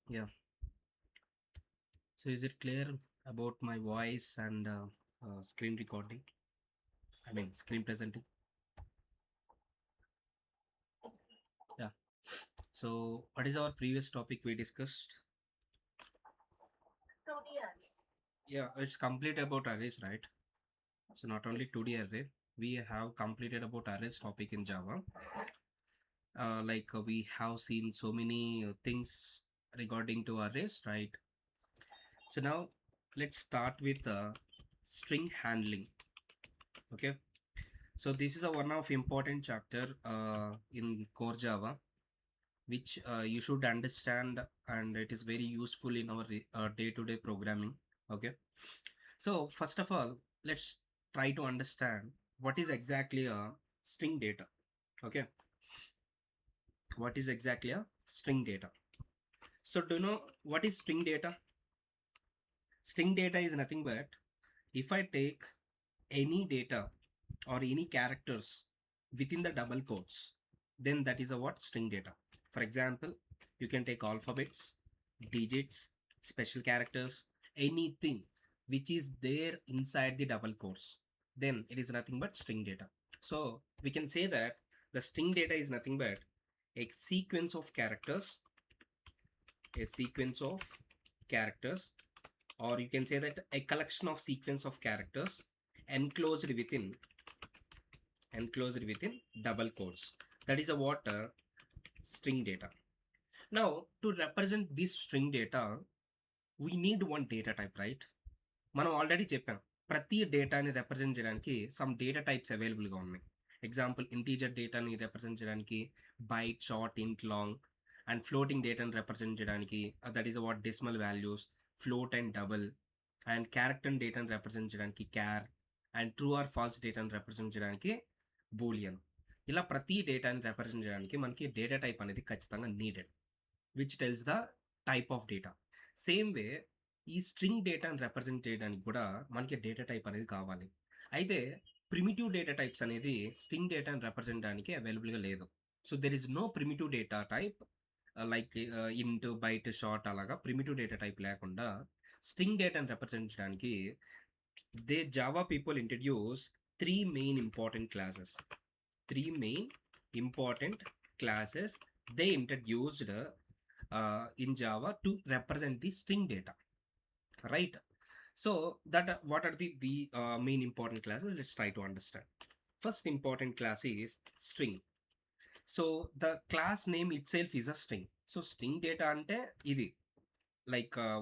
Yeah. So is it clear about my voice and screen recording? I mean, screen presenting. Yeah. So what is our previous topic we discussed? 2D array. Yeah, it's complete about arrays, right? So not only 2D array, we have completed about arrays topic in Java. We have seen so many things regarding to arrays, right? So now let's start with string handling. Okay. So this is a one of important chapter in core Java, which you should understand, and it is very useful in our day-to-day programming. Okay. So first of all, let's try to understand what is exactly a string data. Okay. What is exactly a string data? So do you know what is string data? String data is nothing but if I take any data or any characters within the double quotes, then that is a what string data. For example, you can take alphabets, digits, special characters, anything which is there inside the double quotes, then it is nothing but string data. So we can say that the string data is nothing but a sequence of characters, a sequence of characters, or you can say that a collection of sequence of characters enclosed within double quotes. That is a what string data. Now to represent this string data, we need one data type, right? మనం already చెప్పాం, ప్రతి డేటాని represent చేయడానికి some data types అవైలబుల్గా ఉన్నాయి. Example integer డేటాని represent చేయడానికి byte, short, ఇంట్, లాంగ్, అండ్ ఫ్లోటింగ్ డేటాని రిప్రజెంట్ చేయడానికి that is what decimal values, float and double, and character డేటాని రిప్రజెంట్ చేయడానికి క్యార్, అండ్ ట్రూ ఆర్ ఫాల్స్ డేటాని రిప్రజెంట్ చేయడానికి బూలియన్. ఇలా ప్రతి డేటాని రిప్రజెంట్ చేయడానికి మనకి డేటా టైప్ అనేది ఖచ్చితంగా needed, which tells the type of data. Same way ఈ స్ట్రింగ్ డేటాని రిప్రజెంట్ చేయడానికి కూడా మనకి డేటా టైప్ అనేది కావాలి. అయితే ప్రిమిటివ్ డేటా టైప్స్ అనేది స్ట్రింగ్ డేటాని రిప్రజెంట్ చేయడానికి అవైలబుల్గా లేదు. So there is no primitive data type like int, byte, short అలాగా ప్రిమిటివ్ డేటా టైప్ లేకుండా స్ట్రింగ్ డేటాని రిప్రజెంట్ చేయడానికి they Java people introduce three main important classes. Three main important classes they introduced in Java to represent the string data, right? So that what are the main important classes? Let's try to understand. First important class is string. So the class name itself is a string. So string data ante idi,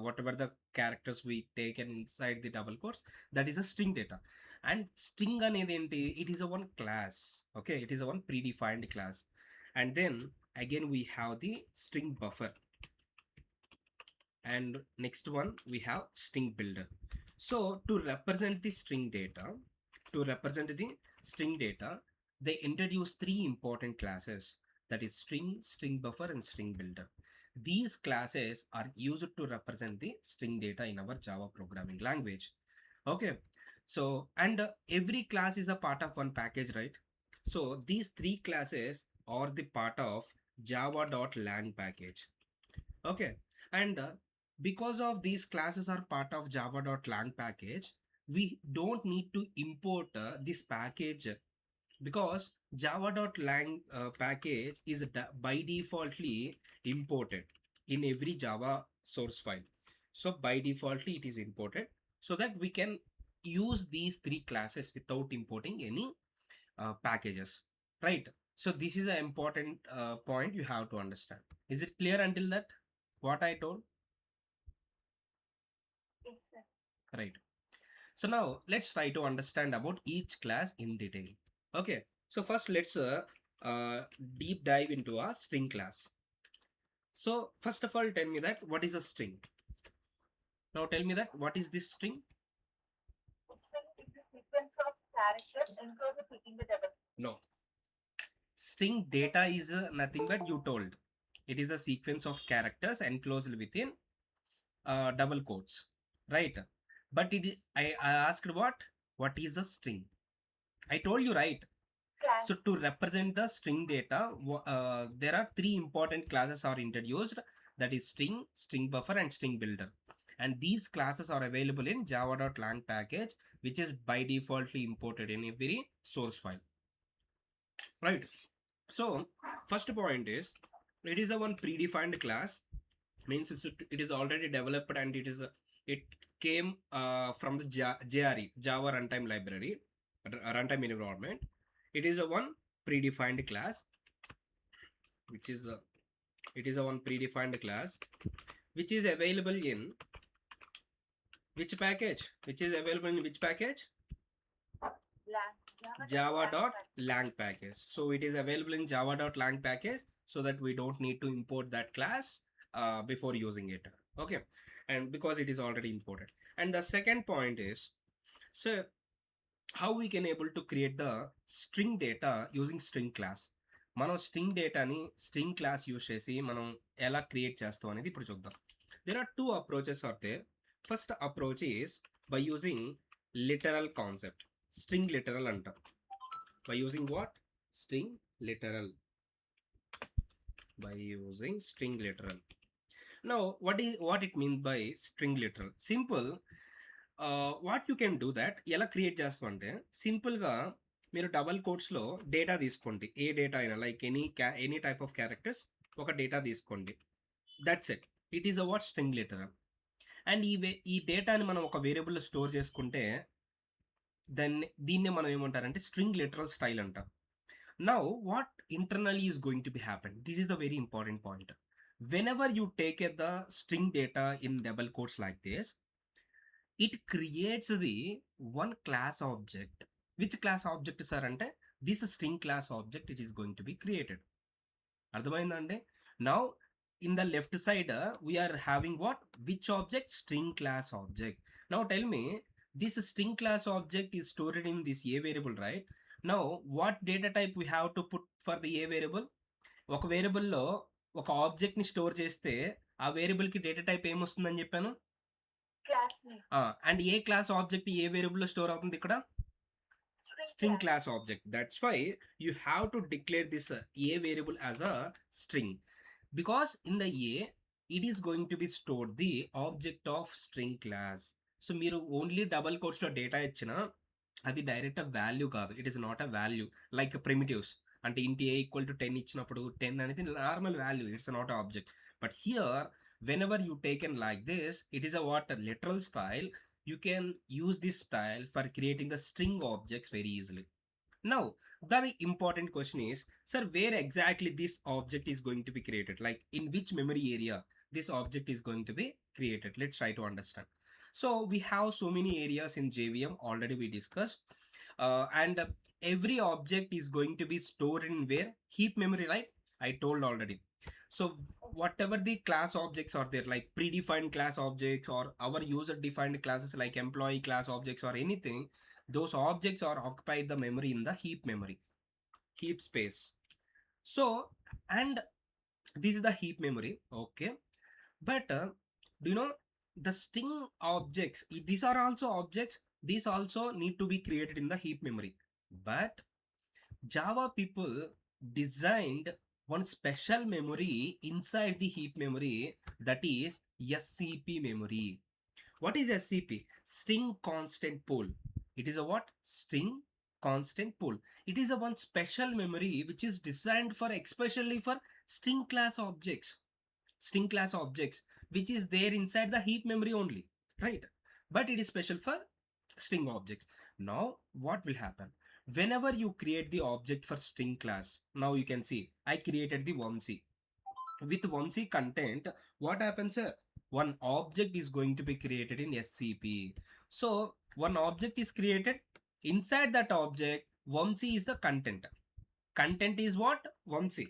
whatever the characters we taken inside the double quotes, that is a string data. And string అనేది ఏంటి, it is a one class. Okay, it is a one predefined class. And then again we have the string buffer, and next one we have string builder. So to represent the string data, they introduce three important classes, that is string, string buffer, and string builder. These classes are used to represent the string data in our Java programming language. Okay. So and every class is a part of one package, right? So these three classes are the part of java.lang package. Okay. And because of these classes are part of java.lang package, we don't need to import this package, because java.lang package is by defaultly imported in every Java source file. So by defaultly it is imported, so that we can use these three classes without importing any packages, right? So this is an important point you have to understand. Is it clear until that what I told? Yes, sir. Right. So now let's try to understand about each class in detail. Okay. So first let's uh, deep dive into a string class. So first of all, tell me that what is a string. Now tell me that what is this string? String is a sequence of characters enclosed within the double. No. String data is nothing but you told. It is a sequence of characters enclosed within double quotes, right? But I asked what? What is a string? I told you, right? So Class. to represent the string data, there are three important classes are introduced. that is string, string buffer, and string builder. And these classes are available in java.lang package, which is by defaultly imported in every source file, right? So first point is, it is a one predefined class, means it is already developed, and it came from the JRE, Java Runtime Library, runtime environment. It is a one predefined class, which is the it is a one predefined class which is available in which package? Which is available in which package? Java.lang package. So it is available in java.lang package, so that we don't need to import that class before using it. Okay, and because it is already imported. And the second point is, so how we can able to create the string data using string class. మనం string డేటాని string class use చేసి మనం ఎలా create చేస్తాం అనేది ఇప్పుడు చూద్దాం. There are two approaches are there. First approach is by using literal concept. String literal అంటాం. By using what? String literal. By using string literal. Now, what it means by string literal? Simple. What you can do that, ఎలా create చేస్తాం అంటే, సింపుల్గా మీరు double కోట్స్లో data తీసుకోండి. ఏ data అయినా, like any type of characters ఒక data తీసుకోండి. That's it. It is a what? String literal. And ఈ డేటాని మనం ఒక వేరియబుల్లో స్టోర్ చేసుకుంటే దీన్నే మనం ఏమంటారంటే స్ట్రింగ్ లిటరల్ స్టైల్ అంటాం. Now what internally is going to be happen? This is a very important point. Whenever you take the string data in double quotes like this, it creates the one class object. Which class object, sir? Ante this string class object, it is going to be created. Ardhamaindandi? Now in the left side we are having what? Which object? String class object. Now tell me, this string class object is stored in this a variable, right? Now what data type we have to put for the a variable? ఒక వేరియబుల్లో ఒక ఆబ్జెక్ట్ని store చేస్తే ఆ వేరియబుల్కి data type ఏమొస్తుందని చెప్పాను? And ఏ class object ఏ వేరియబుల్లో store అవుతుంది ఇక్కడ? String class object. That's why you have to declare this a variable as a string, because in the uh it is going to be stored the object of string class. So మీరు only double కోట్స్లో data ఇచ్చినా అది direct value కాదు. It is not a value like primitives. అంటే int a equal to 10 ఇచ్చినప్పుడు 10 అనేది normal value, it's not object. But here whenever you taken like this, it is a what? A literal style. You can use this style for creating the string objects very easily. Now the important question is, sir, where exactly this object is going to be created? Like in which memory area this object is going to be created? Let's try to understand. So we have so many areas in JVM already we discussed, and every object is going to be stored in where? Heap memory, right? I told already. So whatever the class objects are there, like predefined class objects or our user defined classes like employee class objects or anything, those objects are occupy the memory in the heap memory, heap space. So and this is the heap memory, okay? But do you know the string objects, these are also objects, these also need to be created in the heap memory. But Java people designed one special memory inside the heap memory, that is SCP memory. What is SCP? String constant pool. It is a what? String constant pool. It is a one special memory which is designed for especially for string class objects. String class objects which is there inside the heap memory only, right? But it is special for string objects. Now what will happen? Whenever you create the object for string class, now you can see I created the Vamsi. With Vamsi content, what happens? One object is going to be created in SCP. So one object is created. Inside that object, Vamsi is the content. Content is what? Vamsi.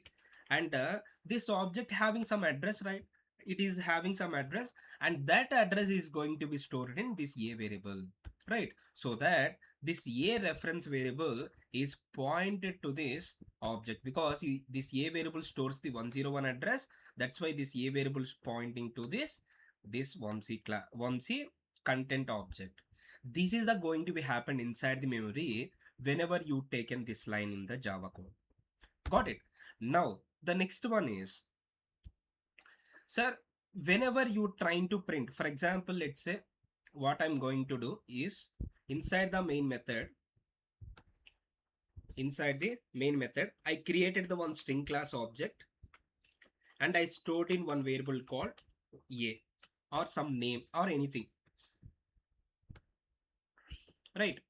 And this object having some address, right? It is having some address, and that address is going to be stored in this a variable, right? So that this a reference variable is pointed to this object, because this a variable stores the 101 address. That's why this a variable is pointing to this Vamsi content object. This is the going to be happen inside the memory whenever you taken this line in the Java code. Got it? Now the next one is, Sir, whenever you trying to print, for example, let's say what I'm going to do is inside the main method, I created the one string class object and I stored in one variable called a or some name or anything, right?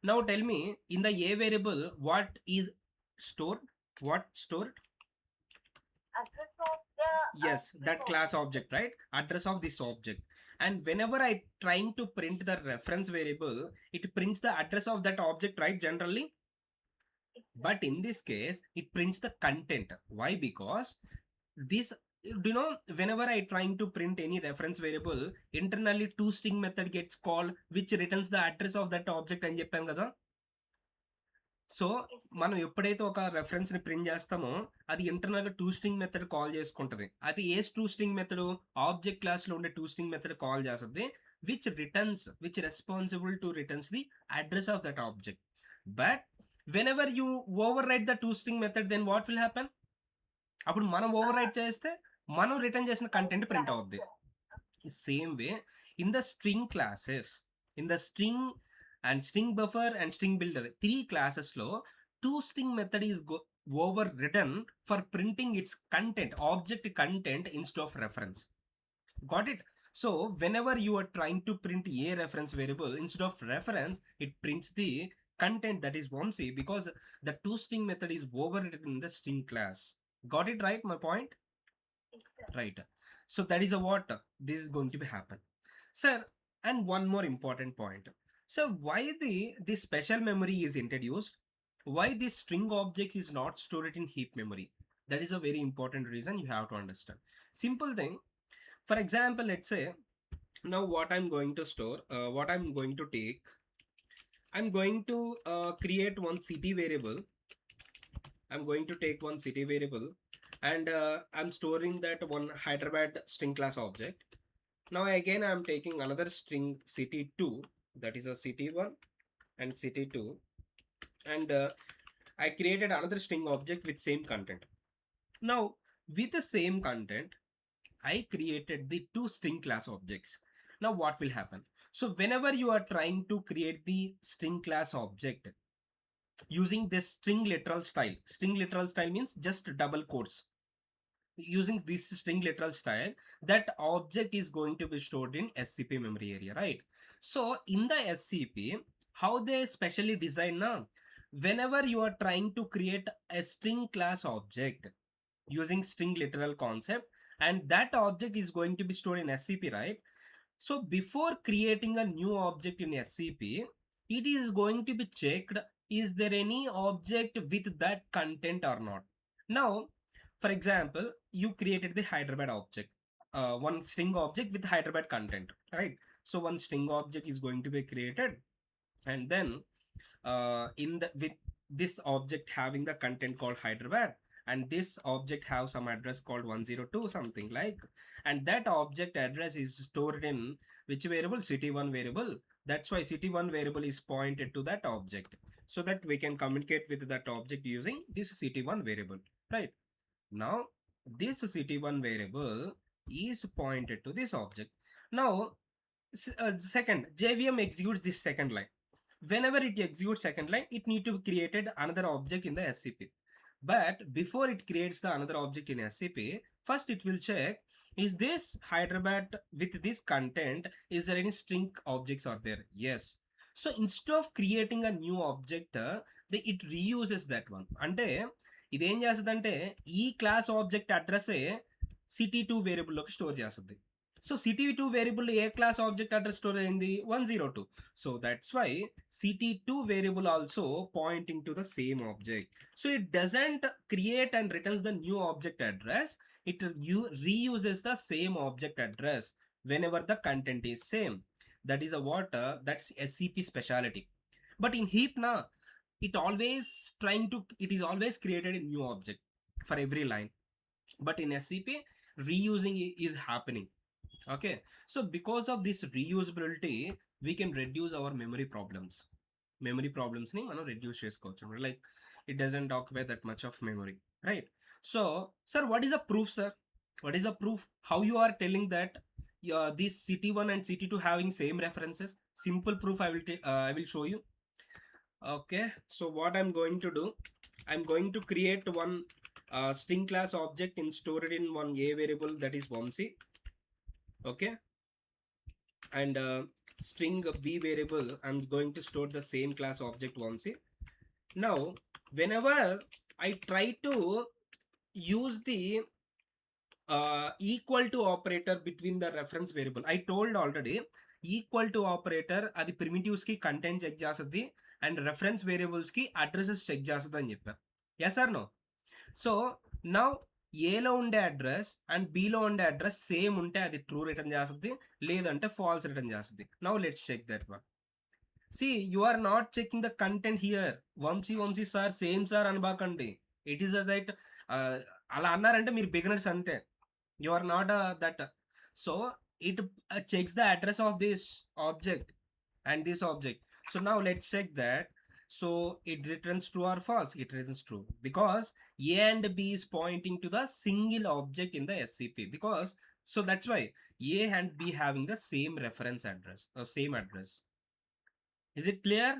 Now tell me, in the a variable, what is stored? What stored? Address of the Yes, that class object, right? Address of this object. And whenever I trying to print the reference variable, it prints the address of that object, right, generally? But in this case, it prints the content. Why? Because this, do you know, whenever I trying to print any reference variable, internally toString method gets called, which returns the address of that object అని చెప్పాం కదా. So మనం ఎప్పుడైతే ఒక reference ని print చేస్తామో అది internal గా toString మెథడ్ కాల్ చేసుకుంటది. అది ఏ toString మెథడ్? ఆబ్జెక్ట్ క్లాస్ లో ఉండే toString మెథడ్ కాల్ చేస్తుంది, which responsible to returns the address of that object. But whenever you override the toString method, then what will happen? అప్పుడు మనం overwrite చేస్తే మనం return చేసిన కంటెంట్ ప్రింట్ అవుద్ది. Same way in the string classes, in the string and string buffer and string builder, 3 classes లో toString method is overridden for printing its content, object content, instead of reference. Got it? So whenever you are trying to print a reference variable, instead of reference, it prints the content, that is 1c, because the toString method is overridden in the string class. Got it right, my point? Right. So that is what this is going to be happen, sir. And one more important point, so why the special memory is introduced? Why this string objects is not stored in heap memory? That is a very important reason you have to understand. Simple thing. For example, let's say now what I'm going to store, what I'm going to take, I'm going to create one city variable. I'm going to take one city variable and I'm storing that one Hyderabad string class object. Now again I'm taking another string city2, that is a city1 and city2, and I created another string object with same content. Now with the same content, I created the 2 string class objects. Now what will happen? So whenever you are trying to create the string class object using this string literal style means just double quotes. Using this string literal style, that object is going to be stored in SCP memory area, right? So in the SCP, how they specially design now, whenever you are trying to create a string class object using string literal concept, and that object is going to be stored in SCP, right? So before creating a new object in SCP, it is going to be checked, is there any object with that content or not? Now for example, you created the Hyderabad object, one string object with Hyderabad content, right? So one string object is going to be created, and then with this object having the content called Hyderabad, and this object have some address called 102 something like, and that object address is stored in which variable? City1 variable. That's why City1 variable is pointed to that object, so that we can communicate with that object using this City1 variable, right? Now this city1 variable is pointed to this object. Now second, JVM executes this second line. Whenever it executes second line, it need to be created another object in the SCP. But before it creates the another object in SCP, first it will check, is this Hyderabad with this content, is there any string objects are there? Yes. So instead of creating a new object, it reuses that one. అంటే ఇదేం చేస్తుందంటే ఈ class object address city2 వేరియబుల్లోకి store చేస్తుంది. So city2 variable ఏ class object address store అయింది? 102. So that's why city2 variable also pointing to the same object. So it doesn't create and returns the new object address, it reuses the same object address whenever the content is same. That is a that's SCP speciality. But in heap na, it is always created a new object for every line. But in SCP, reusing is happening. Okay, so because of this reusability, we can reduce our memory problems ni మనం reduce చేసుకోవచ్చు, like it doesn't occupy that much of memory, right? So sir, what is the proof, sir? What is the proof? How you are telling that this city1 and city2 having same references? Simple proof I will show you. Okay, so what I'm going to do, I'm going to create one string class object and store it in one a variable, that is Vamsi. Okay, and string b variable, I'm going to store the same class object Vamsi. Now whenever I try to use the equal to operator between the reference variable, I told already equal to operator అది primitives కి content check చేస్తుంది and reference variables కి addresses check చేస్తుంది అని చెప్పా. Yes or no? So now ఏలో ఉండే address and బిలో ఉండే అడ్రస్ సేమ్ ఉంటే అది ట్రూ రిటర్న్ చేస్తుంది, లేదంటే ఫాల్స్ రిటర్న్ చేస్తుంది. Now let's check that one. See, you are not checking the content here. Vamsi sir same sir అనబాకండి. ఇట్ ఈస్ దట్ అలా అన్నారంటే మీరు బిగినర్స్ అంతే. You are not that. So it checks the address of this object and this object. So now let's check that. So it returns true or false? It returns true because A and B is pointing to the single object in the SCP, because so that's why A and B having the same reference address or same address. Is it clear?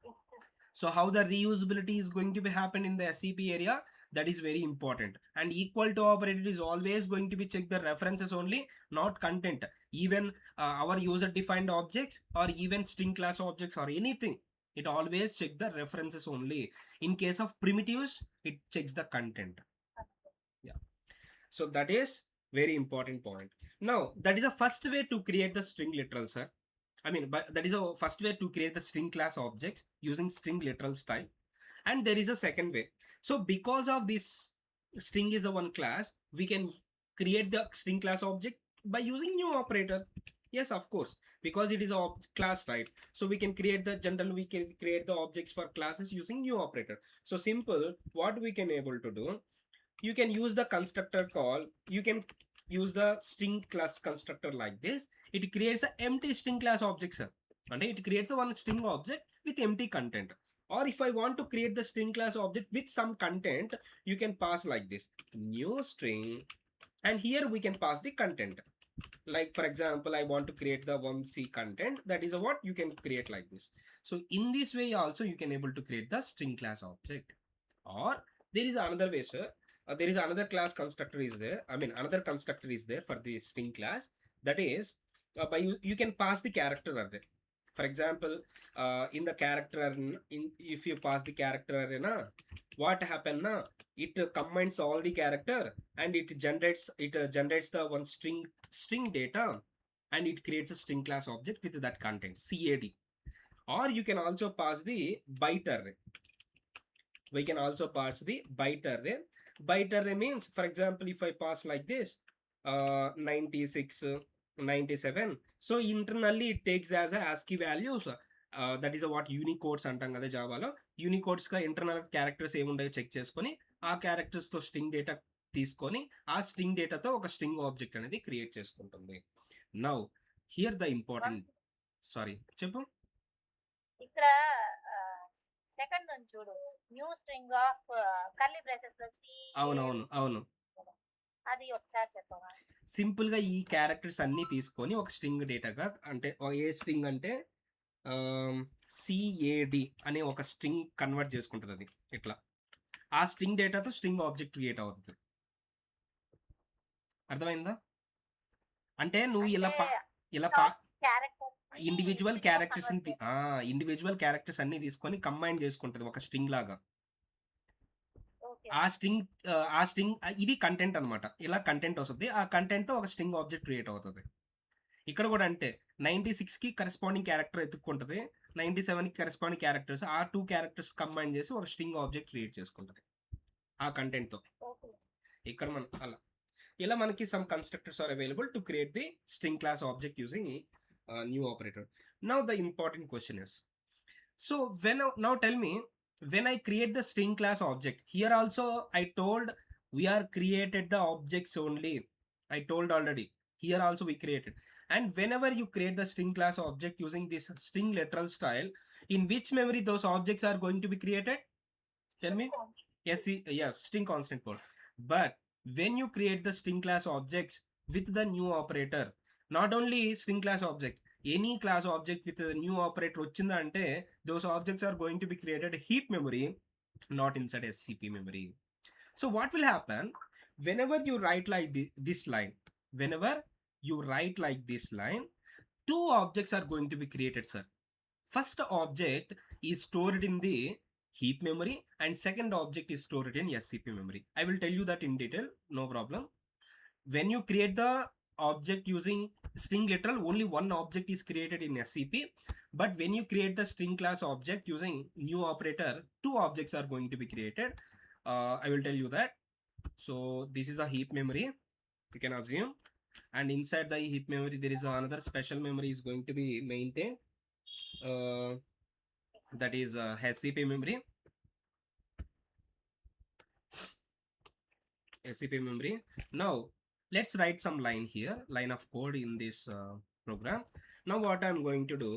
Yes, sir. So how the reusability is going to be happen in the SCP area, that is very important. And equal to operator is always going to be check the references only, not content. Even our user defined objects or even string class objects or anything, it always check the references only. In case of primitives, it checks the content. Yeah, so that is very important point. Now that is the first way to create the string literal, sir. I mean, but that is a first way to create the string class objects using string literal style. And there is a second way. So because of this string is a one class, we can create the string class object by using new operator. Yes, of course, because it is a class, right? So we can create the general, we can create the objects for classes using new operator. So simple, what we can able to do, you can use the constructor call, you can use the string class constructor like this. It creates an empty string class object, sir. And it creates a one string object with empty content. Or if I want to create the string class object with some content, you can pass like this, new string, and here we can pass the content. Like for example, I want to create the Vamsi content, that is a what you can create like this. So in this way also you can able to create the string class object. Or there is another way, sir. There is another class constructor is there, I mean another constructor is there for the string class. That is by you can pass the character array. For example, in the character in if you pass the character array na, what happen na, it combines all the character and it generates the one string data, and it creates a string class object with that content, CAD. Or you can also pass the byte array. We can also pass the byte array. Byte array means, for example, if I pass like this 96 97, so internally it takes as a ASCII values. That is what యూనికోడ్స్ అంటాం కదా జావాలో. యూనికోడ్స్గా internal characters ఏముంటాయో check చేసుకొని ఆ క్యారెక్టర్స్తో string data తీసుకొని ఆ string డేటాతో ఒక string object అనేది create చేసుకుంటుంది. Now here the important, sorry చెప్పు. ఇక్కడ సెకండ్ నుంచి చూడు, new string of curly braces లో అవునవును అవును, అది ఒకసారి చెప్పవా? సింపుల్ గా ఈ క్యారెక్టర్స్ అన్ని తీసుకొని ఒక స్ట్రింగ్ డేటాగా, అంటే ఏ స్ట్రింగ్ అంటే CAD అనే ఒక స్ట్రింగ్ కన్వర్ట్ చేసుకుంటుంది అది. ఇట్లా ఆ స్ట్రింగ్ డేటాతో స్ట్రింగ్ ఆబ్జెక్ట్ క్రియేట్ అవుతుంది. అర్థమైందా? అంటే నువ్వు ఇలా ఇండివిజువల్ క్యారెక్టర్స్ అన్ని తీసుకొని కంబైన్ చేసుకుంటుంది ఒక స్ట్రింగ్ లాగా. ఆ స్ట్రింగ్ ఇది కంటెంట్ అనమాట. ఇలా కంటెంట్ వస్తుంది, ఆ కంటెంట్ తో ఒక స్ట్రింగ్ ఆబ్జెక్ట్ క్రియేట్ అవుతుంది. ఇక్కడ కూడా అంటే 96 కి కరెస్పాండింగ్ క్యారెక్టర్ ఎత్తుక్కుంటుంది, 97 కి కరెస్పాండింగ్ క్యారెక్టర్స్, ఆ 2 క్యారెక్టర్స్ కంబైన్ చేసి ఒక స్ట్రింగ్ ఆబ్జెక్ట్ క్రియేట్ చేసుకుంటుంది ఆ కంటెంట్ తో. ఇక్కడ మనం ఇలా మనకి some constructors are available to create the string class object using new operator. Now the important question is, so now tell me, when I create the string class object, here also I told we are created the objects only. I told already, here also we created. And whenever you create the string class object using this string literal style, in which memory those objects are going to be created? Tell me. Yes, string constant port. But when you create the string class objects with the new operator, not only string class object, any class object with a new operator వచ్చిందంటే those objects are going to be created heap memory, not inside SCP memory. So what will happen whenever you write like this line, whenever you write like this line, two objects are going to be created, sir. First object is stored in the heap memory and second object is stored in SCP memory. I will tell you that in detail, no problem. When you create the object using string literal, only one object is created in SCP, but when you create the string class object using new operator, two objects are going to be created. I will tell you that. So this is a heap memory, you can assume, and inside the heap memory there is another special memory is going to be maintained, that is SCP memory. SCP memory. Now let's write some line here, line of code in this program. Now what I'm going to do,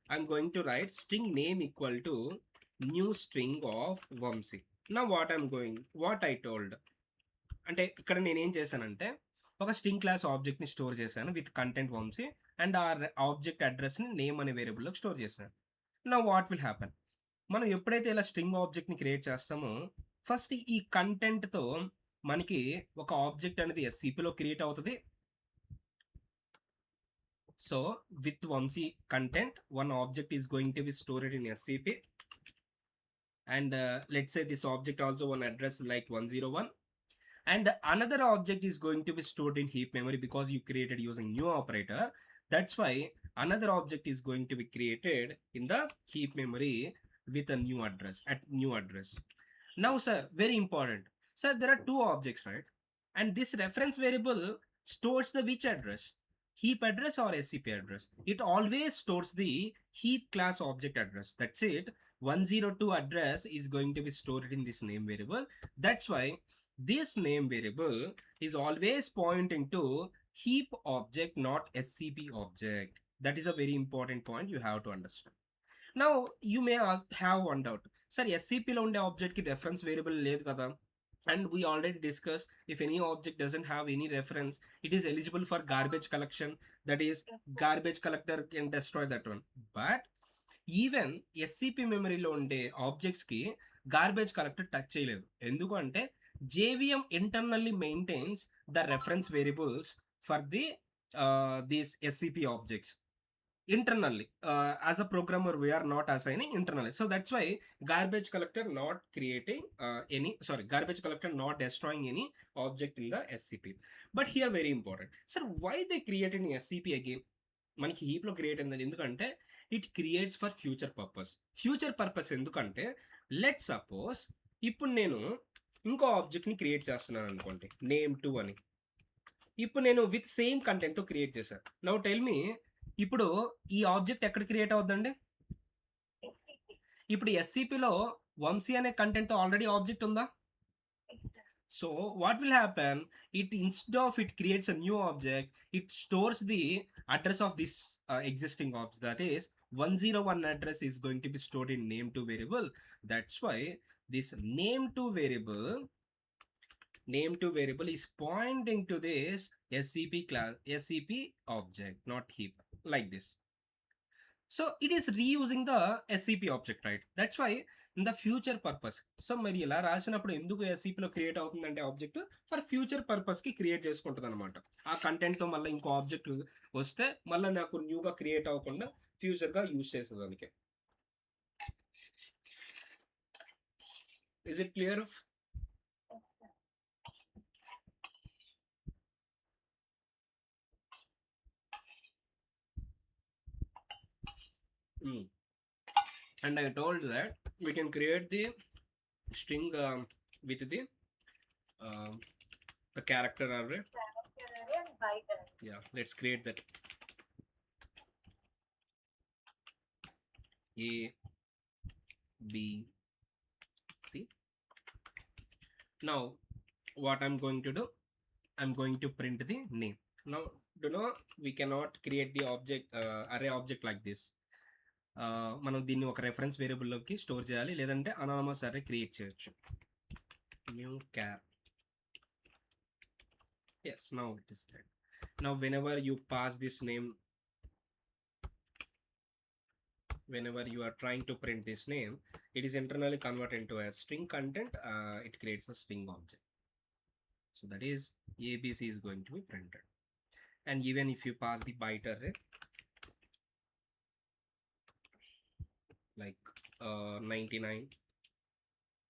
I'm going to write string name equal to new string of Vamsi. Now what I told, అంటే ఇక్కడ నేను ఏం చేశానంటే ఒక string class ఆబ్జెక్ట్ని store చేశాను with content Vamsi and ఆ object అడ్రస్ని name అనే వేరియబుల్లోకి store చేశాను. నా వాట్ విల్ హ్యాపెన్, మనం ఎప్పుడైతే ఇలా స్ట్రింగ్ ఆబ్జెక్ట్ని క్రియేట్ చేస్తామో ఫస్ట్ ఈ కంటెంట్తో మనకి ఒక ఆబ్జెక్ట్ అనేది ఎస్సిపిలో క్రియేట్ అవుతుంది. So with Vamsi content one object is going to be stored in S C P and let's say this object also one address like 101, and another object is going to be stored in heap memory because you created using new operator. That's why another object is going to be created in the heap memory with a new address. Now sir, very important sir, there are two objects, right? And this reference variable stores the which address, heap address or SCP address? It always stores the heap class object address. That's it. 102 address is going to be stored in this name variable. That's why this name variable is always pointing to heap object, not SCP object. That is a very important point you have to understand. Now you may have one doubt, sir, SCP lo unde object ki reference variable లేదు కదా, and we already discussed if any object doesn't have any reference, it is eligible for garbage collection. That is, garbage collector can destroy that one. But even SCP మెమరీలో ఉండే ఆబ్జెక్ట్స్కి garbage collector touch చేయలేదు. ఎందుకు అంటే JVM internally maintains the reference variables for the these SCP objects internally. As a programmer we are not assigning internally, so that's why garbage collector not creating garbage collector not destroying any object in the SCP. But here very important, sir, why they created in SCP again? మనకి హీప్లో create అయింది ఎందుకంటే it creates for future purpose. ఎందుకంటే let suppose ఇప్పుడు నేను ఇంకో ఆబ్జెక్ట్ని create చేస్తున్నాను అనుకోండి, name2 అని. ఇప్పుడు నేను విత్ సేమ్ కంటెంట్తో క్రియేట్ చేశాను. నౌ టెల్ మీ, ఇప్పుడు ఈ ఆబ్జెక్ట్ ఎక్కడ క్రియేట్ అవుతుందండి? ఇప్పుడు ఎస్సిపిలో వంశీ అనే కంటెంట్తో ఆల్రెడీ ఆబ్జెక్ట్ ఉందా? So what will happen, instead of it creates a new object, it stores the address of this existing object. That is 101 address is going to be stored in name2 variable. That's why this name2 variable is pointing to this SCP object, not heap, like this. So it is reusing the SCP object, right? That's why in the future purpose. So మరి ఇలా రాసినప్పుడు ఎందుకు ఎస్సిపిలో create అవుతుందంటే object for future పర్పస్కి create చేసుకుంటుంది అనమాట. ఆ కంటెంట్తో మళ్ళీ ఇంకో ఆబ్జెక్ట్ వస్తే మళ్ళీ నాకు న్యూగా క్రియేట్ అవ్వకుండా ఫ్యూచర్గా యూజ్ చేసేదానికి. Is it clear? And I told that we can create the string with the character array. And byte array. Yeah, let's create that. A, B, C. Now what I'm going to do, I'm going to print the name. Now do know we cannot create the object array object like this. మనం దీన్ని ఒక reference వేరియబుల్లోకి store చేయాలి, లేదంటే anonymous array create చేయొచ్చు. New char Yes, now it is that. Now whenever you pass this name, whenever you are trying to print this name, it is internally converted into a string content. It creates a string object. So that is ABC is going to be printed. And even if you pass the byte array like 99,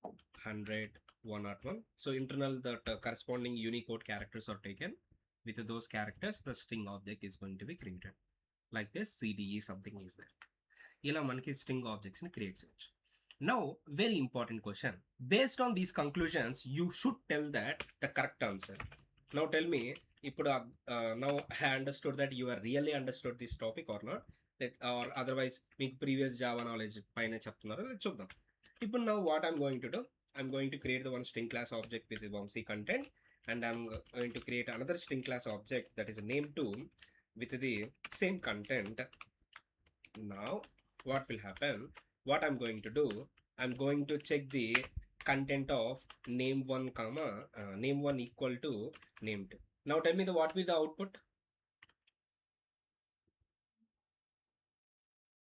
100, 101, so internal that corresponding Unicode characters are taken. With those characters the string object is going to be created. Like this CDE something is there. ఇలా మనకి string objects ని create చేయొచ్చు. Now very important question, based on these conclusions you should tell that the correct answer. Now tell me, ఇప్పుడు now I understood that you are really understood this topic or not, or otherwise మీకు previous Java knowledge పైన చెప్తున్నారు, చూద్దాం. ఇప్పుడు now what I'm going to do, I'm going to create the one string class object with Vamsi content, and I'm going to create another string class object that is name2 with the same content. Now what will happen, what I'm going to do, I'm going to check the content of name1 comma name1 equal to name2. Now tell me what will the output,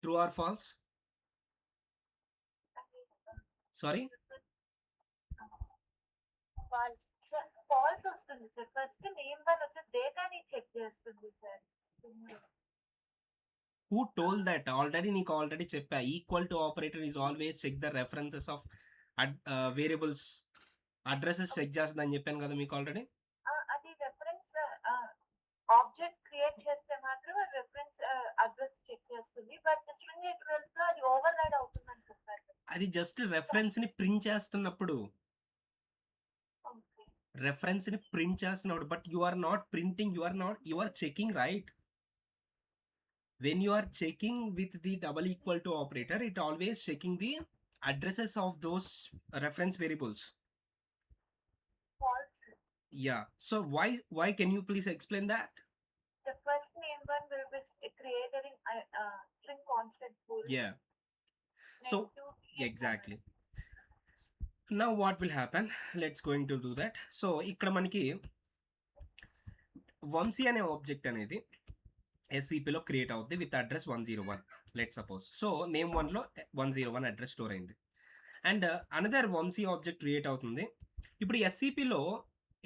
true or false? Sorry, False. Sir false వస్తుంది sir. First name one వచ్చి డేటాని check చేస్తుంది sir. who told that? Already నీకు already చెప్పా, equal to operator is always check the references of variables, addresses check చేస్తుంది అని చెప్పాను కదా మీకు ఆల్రెడీ. అది రెఫరెన్స్ ఆబ్జెక్ట్ క్రియేట్ చేస్తే మాత్రం రెఫరెన్స్ అడ్రస్ చెక్ చేస్తుంది. బట్ స్ట్రింగ్ ఎలిమెంట్స్ లో అది ఓవర్ రైడ్ అవుతుందని చెప్పారు. అది జస్ట్ రెఫరెన్స్ ని ప్రింట్ చేస్తున్నప్పుడు, రెఫరెన్స్ ని ప్రింట్ చేస్తున్నప్పుడు, but you are not printing, you are checking, right? When you are checking with the double equal to operator, it always checking the addresses of those reference variables. False. Yeah, so why can you please explain that? The first name one will be created in string constant pool. Yeah, so exactly. Now what will happen, let's going to do that. So ఇక్కడ మనకి వంశీ అనే object అనేది ఎస్సిపిలో create అవుద్ది with address 101, let suppose. So name 1లో 101 address store అయింది. And another Vamsi object create అవుతుంది. ఇప్పుడు ఎస్సిపిలో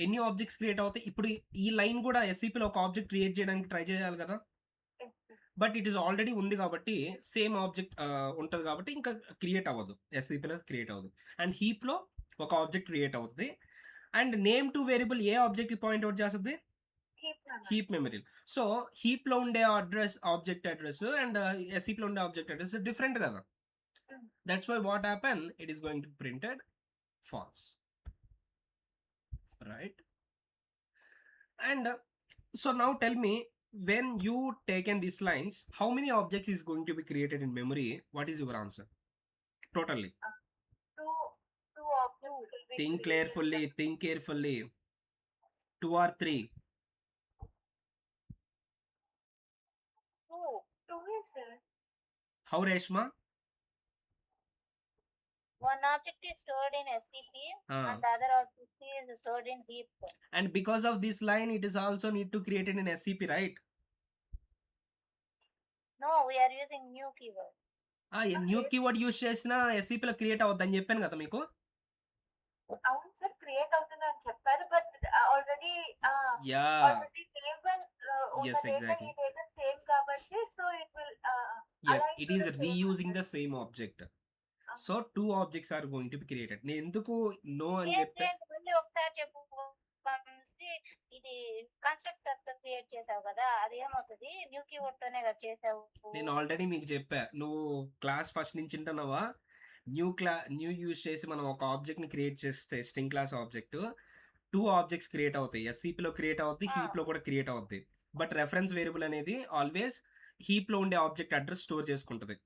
ఎన్ని ఆబ్జెక్ట్స్ క్రియేట్ అవుతాయి? ఇప్పుడు ఈ లైన్ కూడా ఎస్సిపిలో ఒక ఆబ్జెక్ట్ క్రియేట్ చేయడానికి ట్రై చేయాలి కదా, బట్ ఇట్ ఈస్ ఆల్రెడీ ఉంది కాబట్టి సేమ్ ఆబ్జెక్ట్ ఉంటుంది కాబట్టి ఇంకా క్రియేట్ అవ్వదు, ఎస్సిపిలో క్రియేట్ అవ్వదు. అండ్ హీప్లో ఒక ఆబ్జెక్ట్ క్రియేట్ అవుతుంది. అండ్ నేమ్2 వేరియబుల్ ఏ ఆబ్జెక్ట్ పాయింట్అవుట్ చేస్తుంది? Heap memory. సో హీప్ లో ఉండే address object address and SCP లో ఉండే ఆబ్జెక్ట్ అడ్రస్ డిఫరెంట్ కదా. That's why what happen, it is going to printed false, right? And so now tell me, when you taken these lines, how many objects is going to be created in memory? What is your answer totally? Two objects will be Think carefully. 2 or 3? Two is sir. How, Reshma? One object is stored in SCP and the other object is stored in heap. And because of this line, it is also need to create it in SCP, right? No, we are using new keyword. న్యూ keyword use చేసిన SCP లో క్రియేట్ అవుతుందని చెప్పాను కదా మీకు. అవును sir, create అవుతుందని చెప్పారు. But already Yes, exactly. Same కాబట్టి so it will Yes, it is reusing the same object. So 2 objects are going to be created. నేను ఎందుకు నో అని చెప్పా, మళ్ళీ ఒకసారి చెప్పు. ఇది కన్స్ట్రక్టర్ తో క్రియేట్ చేసావు కదా, అది ఏమవుతుంది? న్యూ కీవర్డ్ తోనే కదా చేసావు. నేను ఆల్రెడీ మీకు చెప్పా, నువ్వు క్లాస్ ఫస్ట్ నుంచి ఉంటున్నావా? న్యూ యూజ్ చేసి మనం ఒక ఆబ్జెక్ట్ ని క్రియేట్ చేస్తే string class object 2 objects create అవుతాయి. ఎస్సీపీ లో క్రియేట్ అవుతుంది, హీప్ లో కూడా క్రియేట్ అవుతుంది. బట్ రెఫరెన్స్ వేరియబుల్ అనేది ఆల్వేస్ హీప్ లో ఉండే ఆబ్జెక్ట్ అడ్రస్ స్టోర్ చేసుకుంటది.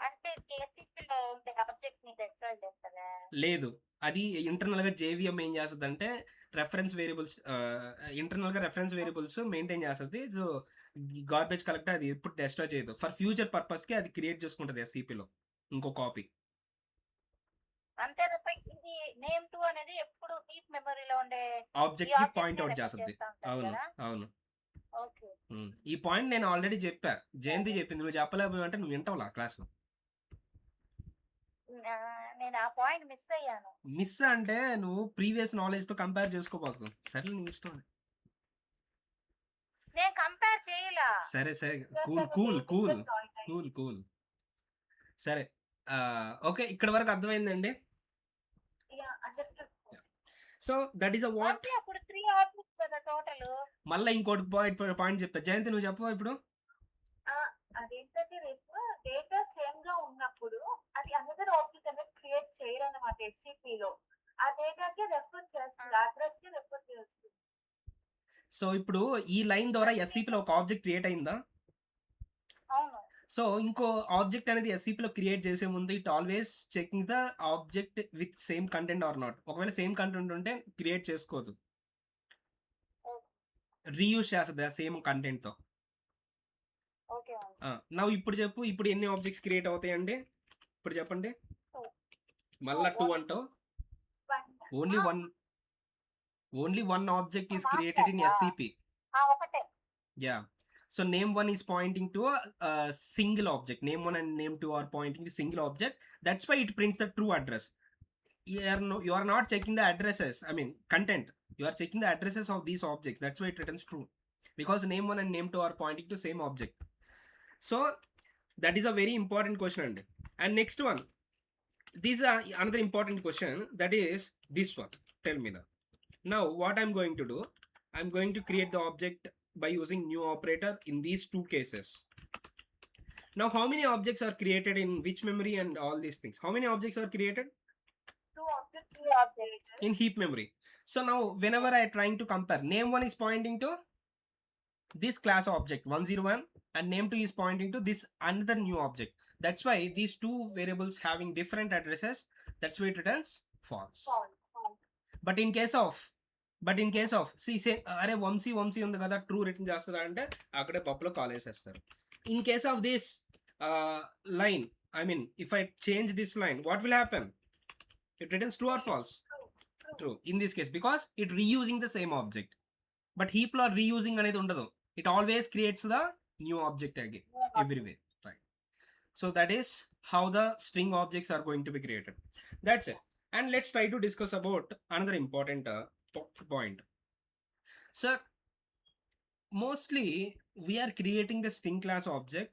అంటే కేసీపీలో ఉండే ఆబ్జెక్ట్ ని డిస్ట్రాయ్ చేస్తారా? లేదు, అది ఇంటర్నల్ గా JVM ఏం చేస్తుంది అంటే ఇంటర్నల్ గా రెఫరెన్స్ వేరియబుల్స్ మెయింటైన్ చేస్తుంది. సో గార్బేజ్ కలెక్టర్ అది ఎప్పుడు డిస్ట్రాయ్ చేయదు. ఫర్ ఫ్యూచర్ పర్పస్ కి అది క్రియేట్ చేసుకుంటది SCP లో ఇంకో కాపీ. అంతే తప్ప ఇది నేమ్ 2 అనేది ఎప్పుడు డీప్ మెమరీలో ఉండే ఆబ్జెక్ట్ కి పాయింట్ అవుట్ చేస్తుంది. అవును కదా. అవును. ఓకే. ఈ పాయింట్ నేను ఆల్రెడీ చెప్పా, జయంతి చెప్పింది, నువ్వు చెప్పలేకపోయావు అంటే నువ్వు వింటావులా క్లాస్ లో. నేను ఆ పాయింట్ మిస్ అయ్యాను. మిస్ అంటే నువ్వు ప్రీవియస్ నాలెడ్జ్ తో కంపేర్ చేసుకోబాకు. సరే నీ ఇష్టం. నేను కంపేర్ చేయలా. సరే సరే, cool cool cool cool cool. సరే ఓకే, ఇక్కడ వరకు అర్థమైందండి. So that is a what. అంటే అప్పుడు 3 ఆబ్జెక్ట్స్ కదా టోటల్. మళ్ళీ ఇంకోటి పాయింట్ చెప్పా. జయంతి నువ్వు చెప్పు ఇప్పుడు. అదేంటంటే రేపు డేటా సేమ్ గా ఉన్నప్పుడు అది అనదర్ ఆబ్జెక్ట్ అనేది క్రియేట్ చేయరు అన్నమాట SCP లో. ఆ డేటాకి రెఫర్ చేస్తుంది, అడ్రస్ కి రెఫర్ చేస్తుంది. సో ఇప్పుడు ఈ లైన్ ద్వారా SCP లో ఒక ఆబ్జెక్ట్ క్రియేట్ అయిందా? అవును. సో ఇంకో ఆబ్జెక్ట్ అనేది SCP లో క్రియేట్ చేసే ముందు it always checking the object with same content or not. ఒకవేళ సేమ్ కంటెంట్ ఉంటే క్రియేట్ చేసుకోదు, రీయూజ్ చేస్తుంది ఆ సేమ్ కంటెంట్ తో. ఓకే. నా ఇప్పుడు చెప్పు, ఇప్పుడు ఎన్ని ఆబ్జెక్ట్స్ క్రియేట్ అవుతాయండి ఇప్పుడు చెప్పండి. మళ్ళా 2 అంటావు. Only one object is created in SCP. ఒకటే. Yeah. So name 1 is pointing to a single object. Name 1 and name 2 are pointing to single object. That's why it prints the true address. You are not checking the addresses. I mean content. You are checking the addresses of these objects. That's why it returns true. Because name 1 and name 2 are pointing to same object. So that is a very important question. And next one. This is another important question. That is this one. Tell me that. Now what I'm going to do. I'm going to create the object by using new operator in these two cases. Now how many objects are created in which memory and all these things? How many objects are created? 2 objects. In heap memory. So now whenever I trying to compare, name 1 is pointing to this class object 101 and name 2 is pointing to this another new object. That's why these two variables having different addresses, that's why it returns false. But in case of see say అరే వంశీ ఉంది కదా true return చేస్తుందా అంటే అక్కడే పప్పులో కాల్ వేసేస్తారు. In case of this line, I mean if I change this line, what will happen? It returns true or false? True in this case, because it reusing the same object. But heap లో reusing అనేది ఉండదు. It always creates the new object again every way, right? So that is how the string objects are going to be created. That's it. And let's try to discuss about another important point. So mostly we are creating the string class object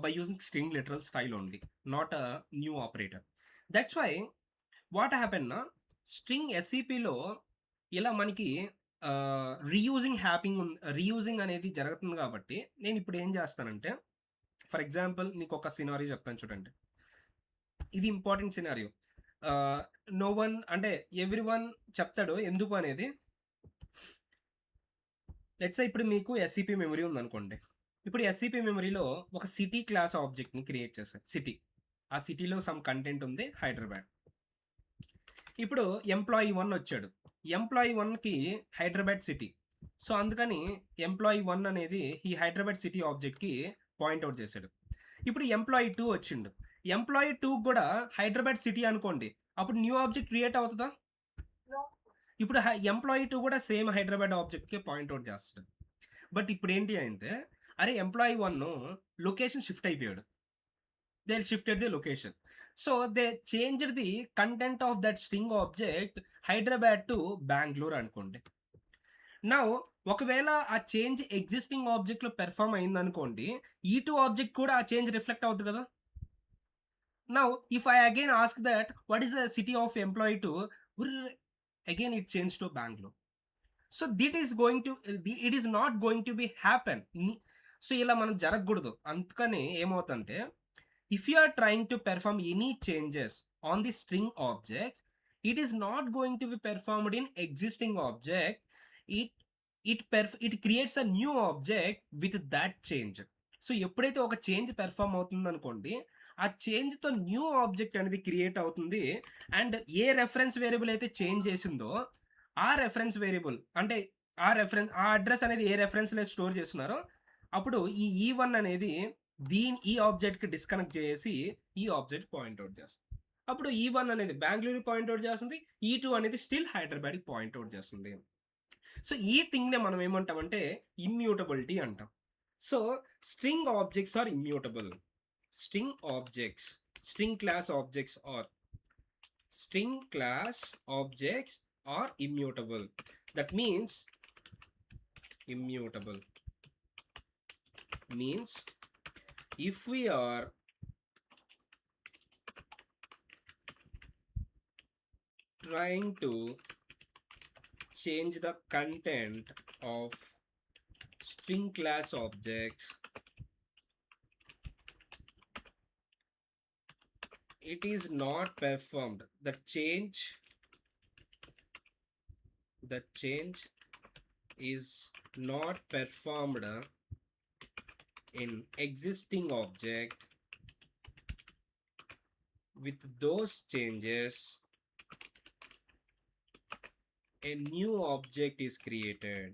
by using string literal style only, not a new operator. That's why what happened na string SCP లో ఇలా మనకి reusing అనేది జరుగుతుంది. కాబట్టి నేను ఇప్పుడు ఏం చేస్తానంటే, ఫర్ ఎగ్జాంపుల్ నీకు ఒక సినారియో చెప్తాను చూడండి. ఇది ఇంపార్టెంట్ సినారియో. నో వన్ అంటే ఎవ్రీ వన్ చెప్తాడు ఎందుకు అనేది. లెట్స్ సే ఇప్పుడు మీకు SCP మెమరీ ఉందనుకోండి. ఇప్పుడు SCP మెమరీలో ఒక సిటీ క్లాస్ ఆబ్జెక్ట్ని క్రియేట్ చేశారు. సిటీ, ఆ సిటీలో సమ్ కంటెంట్ ఉంది, హైదరాబాద్. ఇప్పుడు ఎంప్లాయీ 1 వచ్చాడు. ఎంప్లాయీ 1కి హైదరాబాద్ సిటీ. సో అందుకని ఎంప్లాయీ 1 అనేది ఈ హైదరాబాద్ సిటీ ఆబ్జెక్ట్కి పాయింట్అవుట్ చేశాడు. ఇప్పుడు ఎంప్లాయీ 2 వచ్చిండు. ఎంప్లాయీ 2 కూడా హైదరాబాద్ సిటీ అనుకోండి, అప్పుడు న్యూ ఆబ్జెక్ట్ క్రియేట్ అవుతుందా? ఇప్పుడు ఎంప్లాయీ 2 కూడా సేమ్ హైదరాబాద్ ఆబ్జెక్ట్కి పాయింట్అవుట్ చేస్తాడు. బట్ ఇప్పుడు ఏంటి అంటే, అరే ఎంప్లాయీ 1 లొకేషన్ షిఫ్ట్ అయిపోయాడు. They shifted the location. So they changed the content of that string object Hyderabad to Bengaluru అనుకోండి. నౌ ఒకవేళ ఆ చేంజ్ ఎగ్జిస్టింగ్ ఆబ్జెక్ట్లో పెర్ఫామ్ అయింది అనుకోండి, ఈ 2 ఆబ్జెక్ట్ కూడా ఆ చేంజ్ రిఫ్లెక్ట్ అవుతుంది కదా. Now if I again ask that what is the city of employee 2, again it changed to Bangalore. So it is not going to be happen. So ఇలా మనం జరగకూడదు. అందుకని ఏమవుతుందంటే, if you are trying to perform any changes on the string objects, it is not going to be performed in existing object. It creates a new object with that change. So ఎప్పుడైతే ఒక change perform అవుతుంది అనుకోండి, ఆ చేంజ్తో new object అనేది create అవుతుంది. And A reference variable అయితే change చేసిందో ఆ రెఫరెన్స్ వేరియబుల్ అంటే ఆ అడ్రస్ అనేది ఏ రెఫరెన్స్లో స్టోర్ చేస్తున్నారో, అప్పుడు ఈ E1 అనేది ఈ ఆబ్జెక్ట్కి డిస్కనెక్ట్ చేసి ఈ ఆబ్జెక్ట్ పాయింట్అవుట్ చేస్తుంది. అప్పుడు E1 అనేది బెంగళూరు పాయింట్అవుట్ చేస్తుంది, E2 అనేది స్టిల్ హైదరాబాద్కి పాయింట్అవుట్ చేస్తుంది. సో ఈ థింగ్నే మనం ఏమంటామంటే ఇమ్యూటబిలిటీ అంటాం. So string objects are immutable. String objects, string class objects are immutable. That means immutable means if we are trying to change the content of string class objects, it is not performed. The change is not performed in existing object. With those changes, a new object is created.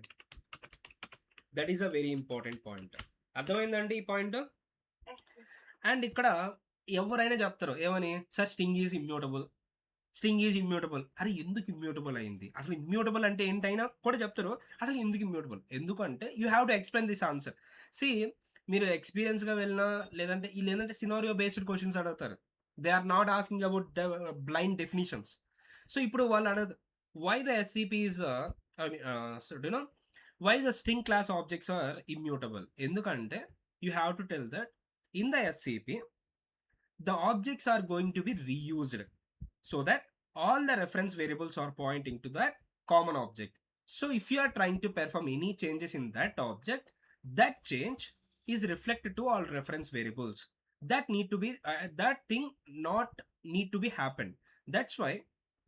That is a very important point. అర్థమైందండి ఈ point? And ఇక్కడ ఎవరైనా చెప్తారు ఏమని, sir string is immutable. అరే ఎందుకు immutable అయింది, అసలు ఇమ్యూటబుల్ అంటే ఏంటైనా కూడా చెప్తారు. అసలు ఎందుకు ఇమ్యూటబుల్, ఎందుకంటే you have to explain this answer. మీరు ఎక్స్పీరియన్స్గా వెళ్ళినా లేదంటే సినారియో బేస్డ్ క్వశ్చన్స్ అడుగుతారు. They are not asking about blind definitions. So ఇప్పుడు వాళ్ళు అడగదు why the SCP is why the string class objects are immutable. ఎందుకంటే you have to tell that in the SCP the objects are going to be reused so that all the reference variables are pointing to that common object. So if you are trying to perform any changes in that object, that change is reflected to all reference variables. That thing not need to be happened. That's why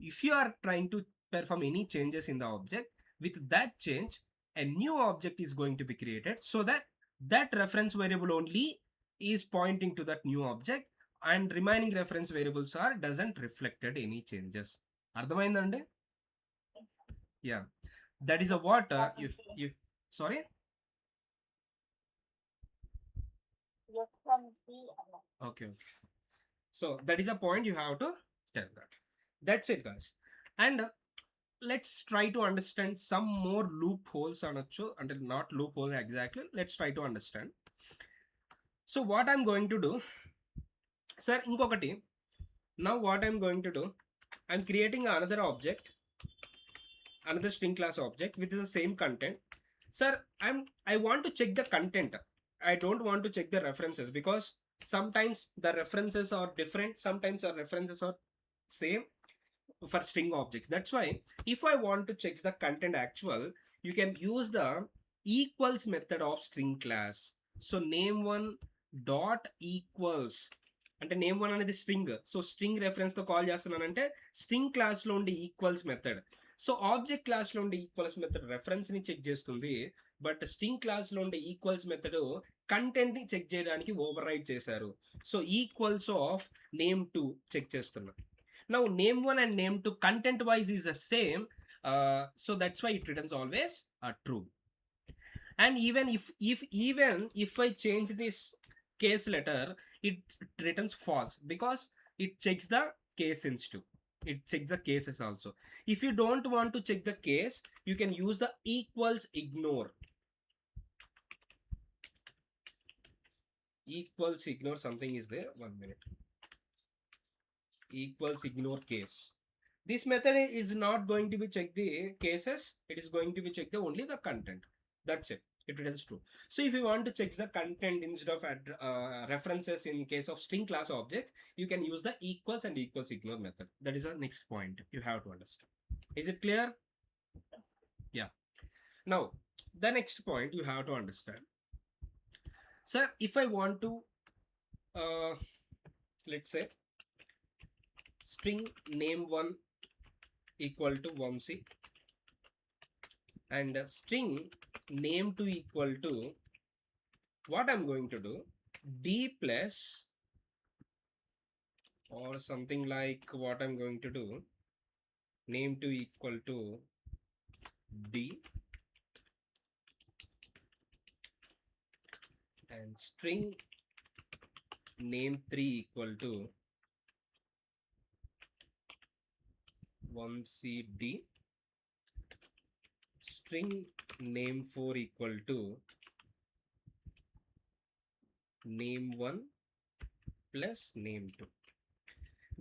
if you are trying to perform any changes in the object, with that change a new object is going to be created so that reference variable only is pointing to that new object and remaining reference variables doesn't reflected any changes. అర్థమైందండి? Yeah, that is a what you sorry okay. So that is a point you have to tell that. That's it guys. And let's try to understand some more loopholes అనొచ్చు, అంటే not loophole exactly. Let's try to understand. So what I'm going to do, sir, ఇంకొకటి, now what I'm going to do, I'm creating another object, another string class object with the same content. Sir, I want to check the content. I don't want to check the references because sometimes the references are different, sometimes the references are same for string objects. That's why if I want to check the content actual, you can use the equals method of string class. So name1 dot equals అంటే name1 అనేది string. So string reference తో call చేస్తున్నానంటే string class లో ఉండే equals method. So object class లో ఉండే equals method reference ని check చేస్తుంది, బట్ స్ట్రింగ్ క్లాస్ లో ఉండే ఈక్వల్స్ మెథడ్ కంటెంట్ ని చెక్ చేయడానికి ఓవర్ రైడ్ చేశారు. So equals of name2 check చేస్తున్నా. Now name1 and name2 content wise is the same, so that's why it returns always true. And even if I change this case letter, it returns false because it checks the case sensitive, it checks the cases also. If you don't want to check the case, you can use the equals ignore something is there, 1 minute. Equals ignore case. This method is not going to be check the cases, it is going to be check the only the content. That's it, it returns true. So if you want to check the content instead of references in case of string class object, you can use the equals and equals ignore method. That is the next point you have to understand. Is it clear? Yeah. Now the next point you have to understand, sir, if I want to let's say string name1 equal to Vamsi and string name2 equal to, what I'm going to do, D plus or something like what I'm going to do, name2 equal to D and string name3 equal to 1cd string name4 equal to name1 plus name2.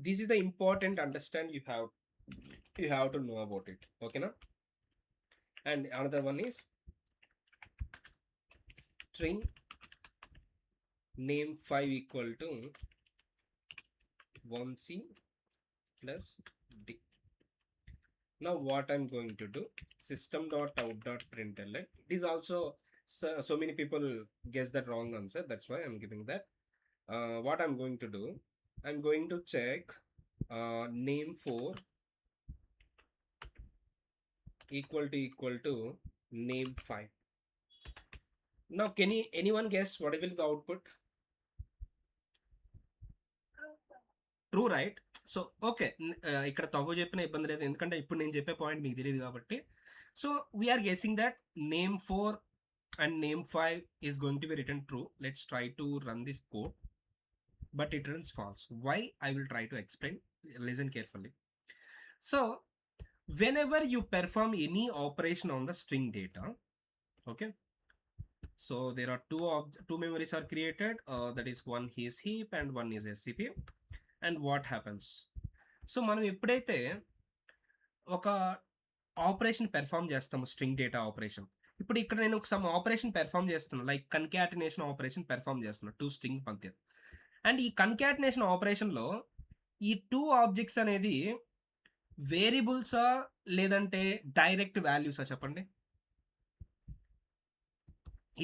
This is the important understand you have to know about it. Okay na? And another one is string name5 equal to 1c plus d. Now what I'm going to do, system.out.println. It is also so many people guess that wrong answer, that's why I'm giving that. What I'm going to do, I'm going to check name4 equal to name5. Now can anyone guess what will the output? True, sir. True right. So okay, ఇక్కడ తగు చెప్పిన ఇబ్బంది లేదు, ఎందుకంటే ఇప్పుడు నేను చెప్పే point మీకు తెలియదు కాబట్టి. So we're guessing that name4 and name5 is going to be written true. Let's try to run this code, but it runs false. Why? I will try to explain. Listen carefully. So whenever you perform any operation on the string data, okay, so there are two memories are created, that is one is heap and one is scp. And what happens, so మనం ఎప్పుడైతే ఒక operation perform చేస్తాము, string data operation, ఇప్పుడు ఇక్కడ నేను ఒక some operation perform చేస్తున్నాను, like concatenation operation perform చేస్తున్నాను టూ స్ట్రింగ్ మధ్య. అండ్ ఈ కన్కాటినేషన్ ఆపరేషన్లో ఈ టూ ఆబ్జెక్ట్స్ అనేది వేరియబుల్సా లేదంటే డైరెక్ట్ వాల్యూసా చెప్పండి?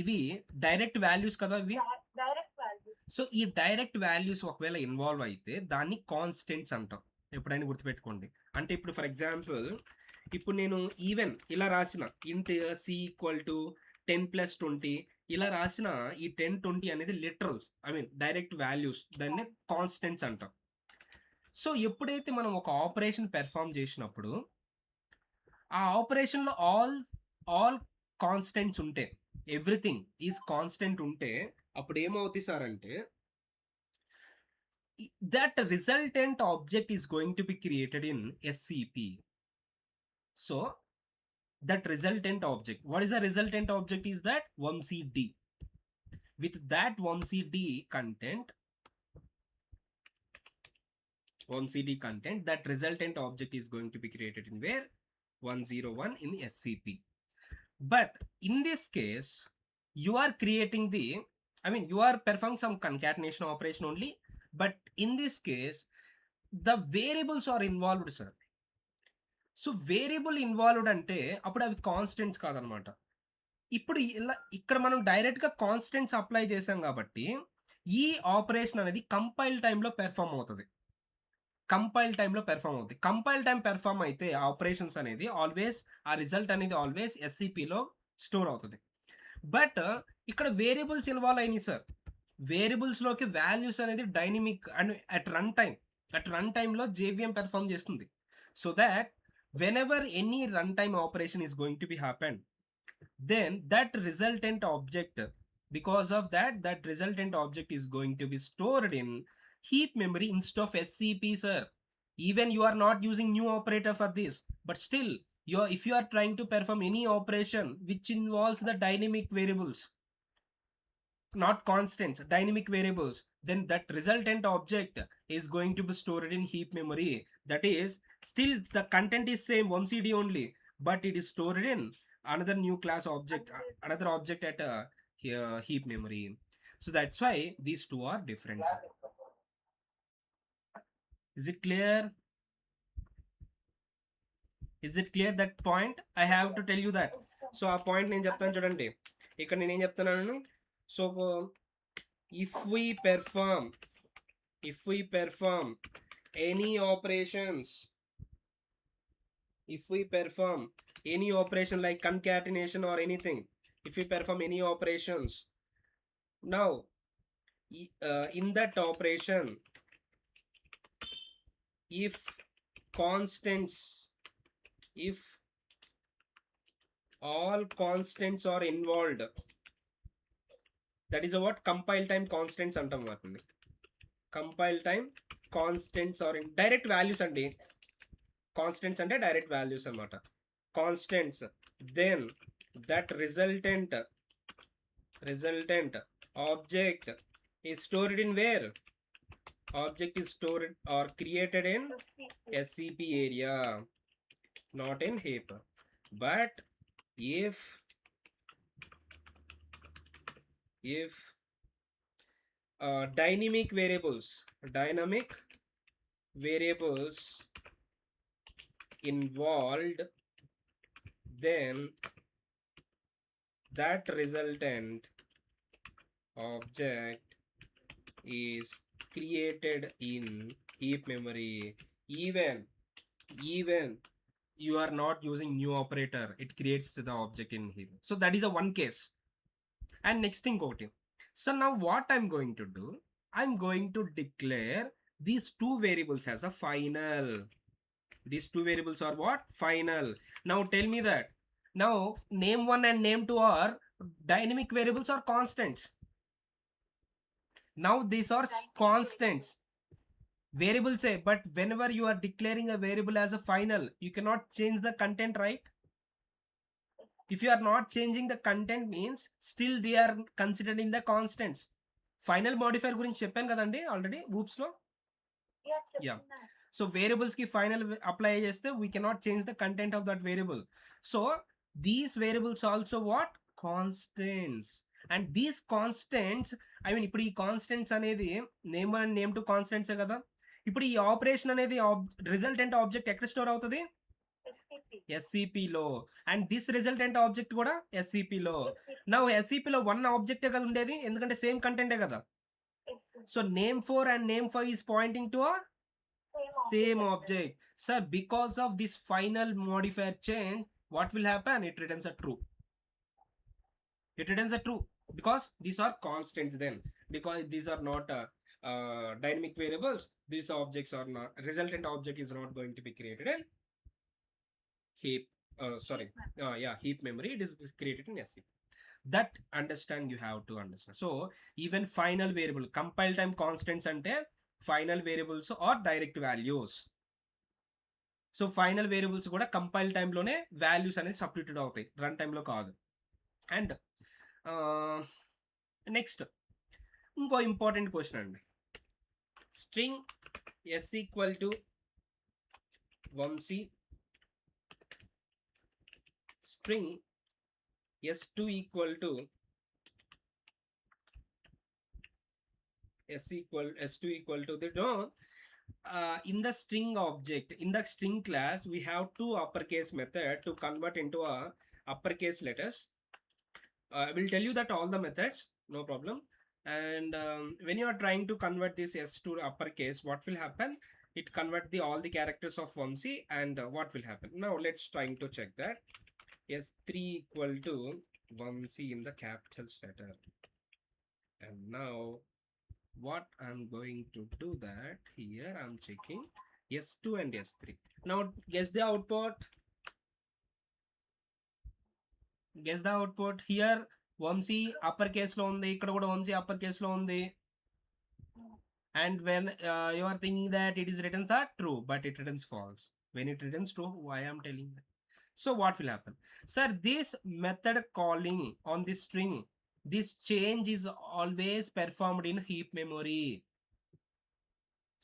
ఇవి డైరెక్ట్ వాల్యూస్ కదా ఇవి. Direct values. సో ఈ డైరెక్ట్ వాల్యూస్ ఒకవేళ ఇన్వాల్వ్ అయితే దాన్ని కాన్స్టెంట్స్ అంటాం, ఎప్పుడైనా గుర్తుపెట్టుకోండి. అంటే ఇప్పుడు ఫర్ ఎగ్జాంపుల్, ఇప్పుడు నేను ఈవెన్ ఇలా రాసిన ఇంట్ సి ఈక్వల్ టు 10+20 ఇలా రాసిన ఈ 10-20 అనేది literals, I mean direct values, దాన్ని కాన్స్టెంట్స్ అంటాం. సో ఎప్పుడైతే మనం ఒక ఆపరేషన్ పెర్ఫామ్ చేసినప్పుడు ఆ ఆపరేషన్లో ఆల్ కాన్స్టెంట్స్ ఉంటే, ఎవ్రీథింగ్ ఈజ్ కాన్స్టెంట్ ఉంటే, అప్పుడు ఏమవుతుంది సార్ అంటే that resultant object is going to be created in scp. So that resultant object, what is the resultant object is that 1cd. With that 1cd content, that resultant object is going to be created in where 101 in the scp. But in this case you are creating you are performing some concatenation operation only, but in this case the variables are involved, sir. So variable involved అంటే అప్పుడు అవి constants కాదనమాట. ఇప్పుడు ఇలా ఇక్కడ మనం డైరెక్ట్గా constants apply చేసాం కాబట్టి ఈ ఆపరేషన్ అనేది కంపైల్ టైంలో పెర్ఫామ్ అవుతుంది. కంపైల్ టైం పెర్ఫామ్ అయితే ఆపరేషన్స్ అనేది ఆల్వేస్, ఆ రిజల్ట్ అనేది ఆల్వేస్ ఎస్సిపిలో స్టోర్ అవుతుంది. బట్ ఇక్కడ వేరియబుల్స్ ఇన్వాల్వ్ అయినాయి సార్. వేరియబుల్స్లోకి వాల్యూస్ అనేది డైనమిక్ అండ్ అట్ రన్ టైంలో జేవిఎం పెర్ఫామ్ చేస్తుంది. So that whenever any runtime operation is going to be happen, then that resultant object, because of that resultant object is going to be stored in heap memory instead of scp, sir. Even you are not using new operator for this, but still if you are trying to perform any operation which involves the dynamic variables, not constants, dynamic variables, then that resultant object is going to be stored in heap memory. That is, still the content is same 1cd only, but it is stored in another new class object, another object at heap memory. So that's why these two are different. Is it clear? Is it clear that point? I have to tell you that. So ఆ point నేను చెప్తాను చూడండి. ఇక్కడ నేను ఏం చెప్తున్నాను, so if we perform any operations, like concatenation or anything, if we perform any operations, now in that operation, if all constants are involved, that is what compile time constants అంటాం వాటిని. Compile time constants are in direct values అండి. Constants అంటే direct values అన్నమాట. Constants, then that resultant object is stored in where? Object is stored or created in SCP area, not in heap. But if dynamic variables involved, then that resultant object is created in heap memory. Even you are not using new operator, it creates the object in heap. So that is a one case. And next thing ఒకటి. So now what I'm going to do, I'm going to declare these two variables as a final. These two variables are what? Final. Now tell me that. Now name 1 and name 2 are dynamic variables or constants. Now these are constants. Variables say, but whenever you are declaring a variable as a final, you cannot change the content, right? If you are not changing the content means still they are considered in the constants. Final modifier గురించి చెప్పాను కదండి already వూప్స్ లో. Yeah. So variables ki final apply చేస్తే we cannot change the content of that variable. So these variables also what? Constants. And these constants, I mean ఇప్పుడు ఈ constants అనేది name 1 and name 2 కాన్స్టెంట్సే కదా. ఇప్పుడు ఈ ఆపరేషన్ అనేది resultant object ఎక్కడ store అవుతుంది? SCPలో. అండ్ దిస్ రిజల్టెంట్ ఆబ్జెక్ట్ కూడా SCPలో. నా SCPలో 1 ఆబ్జెక్టే కదా ఉండేది, ఎందుకంటే సేమ్ కంటెంటే కదా. So name 4 and name 5 is pointing to a same object. Sir, because of this final modifier change, what will happen? It returns a true. Because these are constants then. Because these are not dynamic variables, these objects are not, resultant object is not going to be created in heap. Heap memory. It is created in SCP. That understand, you have to understand. So even final variable, compile time constants ante final variables or direct values. So final variables కూడా compile టైంలోనే values అనేది substitute అవుతాయి, run టైంలో కాదు. And next ఇంకో important question అండి. String S equal to Vamshi, string S2 equal to in the string object, in the string class, we have two uppercase method to convert into a uppercase letters. I will tell you that all the methods, no problem. And when you are trying to convert this S to uppercase, what will happen? It convert all the characters of Vamsi, and what will happen? Now let's trying to check that. S3 equal to Vamsi in the capital letter. And now what I'm going to do that here, I'm checking S2 and S3. Now guess the output. Here Vamsi uppercase lo undi, ikkada kuda Vamsi uppercase lo undi. And when you are thinking that it is written that true, but it returns false. When it returns true, why I'm telling that? So what will happen? Sir, this method calling on this string, this change is always performed in heap memory.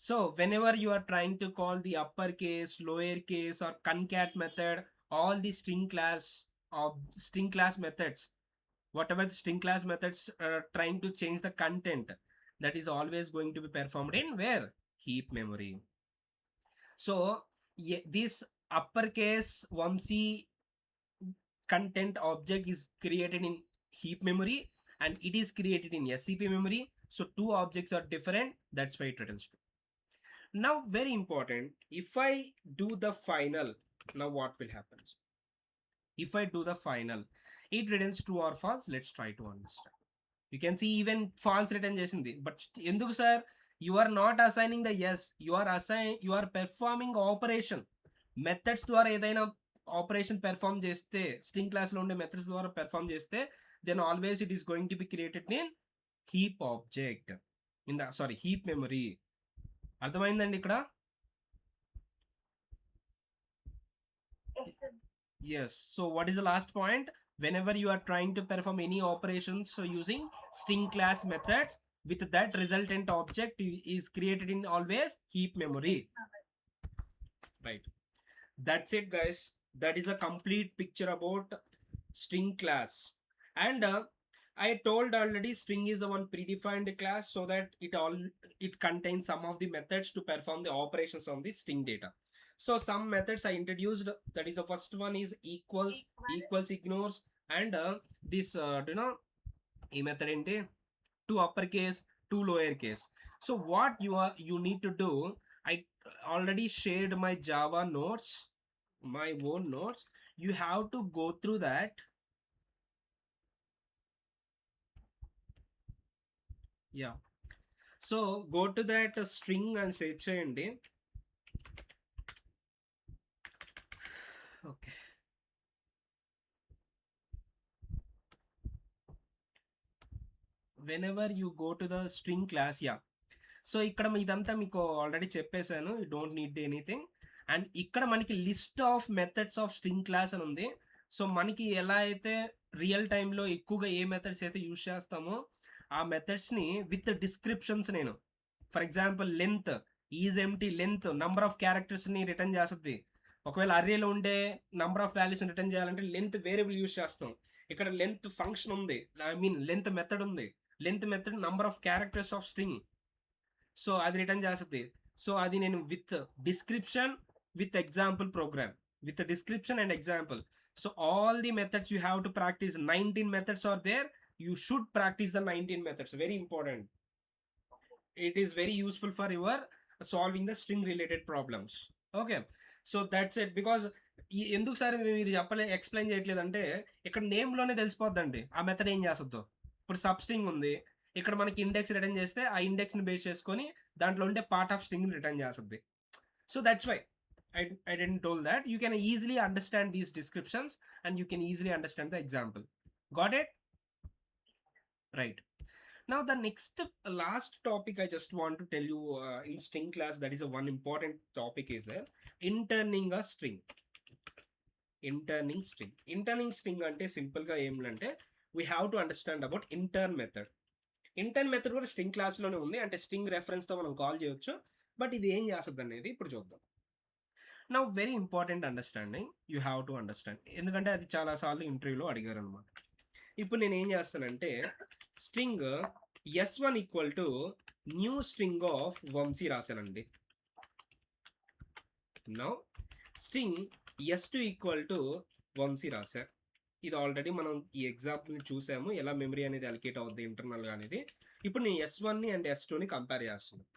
So whenever you are trying to call the uppercase, lowercase or concat method, all the string class methods, whatever the string class methods are trying to change the content, that is always going to be performed in where? Heap memory. So this uppercase Vamsi content object is created in heap memory and it is created in SCP memory. So two objects are different, that's why it returns true. Now very important, if I do the final, now what will happen? If I do the final, it returns true or false. Let's try to understand. You can see even false return chesindi, but enduku sir, you are not assigning the yes, you are performing operation. Methods ద్వారా ఏదైనా operation perform చేస్తే, string క్లాస్లో ఉండే methods ద్వారా perform చేస్తే, then always it is going to be created in heap object, heap memory. అర్థమైందండి ఇక్కడ? Yes. So what is the last point? Whenever you are trying to perform any operations so using string class methods, with that resultant object is created in always heap memory. Right. That's it, guys. That is a complete picture about string class. And I told already string is a one predefined class so that it contains some of the methods to perform the operations on the string data. So some methods I introduced. That is the first one is equals, ignores, and this ఈ method ఏంటి, to uppercase, to lowercase. So what you need to do, I already shared my Java notes, my own notes. You have to go through that. Yeah. So go to that string and search చేయండి. Okay. Whenever you go to the string class, yeah. So ఇక్కడ ఇదంతా మీకు already చెప్పేశాను, you don't need anything. And ఇక్కడ మనకి list of methods of string class అని ఉంది. So మనకి ఎలా అయితే రియల్ టైంలో ఎక్కువగా ఏ మెథడ్స్ అయితే యూజ్ చేస్తామో ఆ మెథడ్స్ని విత్ డిస్క్రిప్షన్స్, నేను for example length is empty, length number of క్యారెక్టర్స్ని రిటర్న్ చేస్తుంది. ఒకవేళ అర్రేలో ఉండే నంబర్ ఆఫ్ వాల్యూస్ని రిటర్న్ చేయాలంటే లెంత్ వేరియబుల్ యూజ్ చేస్తాం. ఇక్కడ లెంత్ ఫంక్షన్ ఉంది, ఐ మీన్ లెంత్ మెథడ్ ఉంది. Length method number of characters of string, so అది రిటర్న్ చేస్తుంది. సో అది నేను with description with example program, with description and example. So all the methods you have to practice. 19 methods are there, you should practice the 19 methods. Very important. It is very useful for your solving the string related problems. Okay, so that's it. Because ఎందుకు sir మీరు explain చేయట్లేదంటే ఇక్కడ నేమ్లోనే తెలిసిపోద్దండి ఆ method ఏం చేస్తుందో. ఇప్పుడు sub string ఉంది, ఇక్కడ మనకి ఇండెక్స్ రిటర్న్ చేస్తే ఆ ఇండెక్స్ని బేస్ చేసుకొని దాంట్లో ఉండే పార్ట్ ఆఫ్ స్ట్రింగ్ రిటర్న్ చేస్తుంది. So that's why I didn't told that. You can easily understand these descriptions and you can easily understand the example. Got it? Right. Now the next last topic I just want to tell you in string class, that is a one important topic is there, interning a string. Interning string ante simple ga emlante we have to understand about intern method. Intern method కూడా string క్లాస్లోనే ఉంది, అంటే string రెఫరెన్స్తో మనం call చేయొచ్చు. But ఇది ఏం చేస్తుంది అనేది ఇప్పుడు చూద్దాం. Now very important understanding, you have to understand, ఎందుకంటే అది చాలాసార్లు ఇంటర్వ్యూలో అడిగారు అనమాట. ఇప్పుడు నేను ఏం చేస్తానంటే string S1 equal to new string of Vamsi రాశానండి. Now string S2 equal to Vamsi రాశా. ఇది ఆల్రెడీ మనం ఈ ఎగ్జాంపుల్ని చూసాము, ఎలా మెమరీ అనేది అలికేట్ అవుద్ది ఇంటర్నల్గా అనేది. ఇప్పుడు నేను S1ని అండ్ S2ని కంపేర్ చేస్తున్నాను.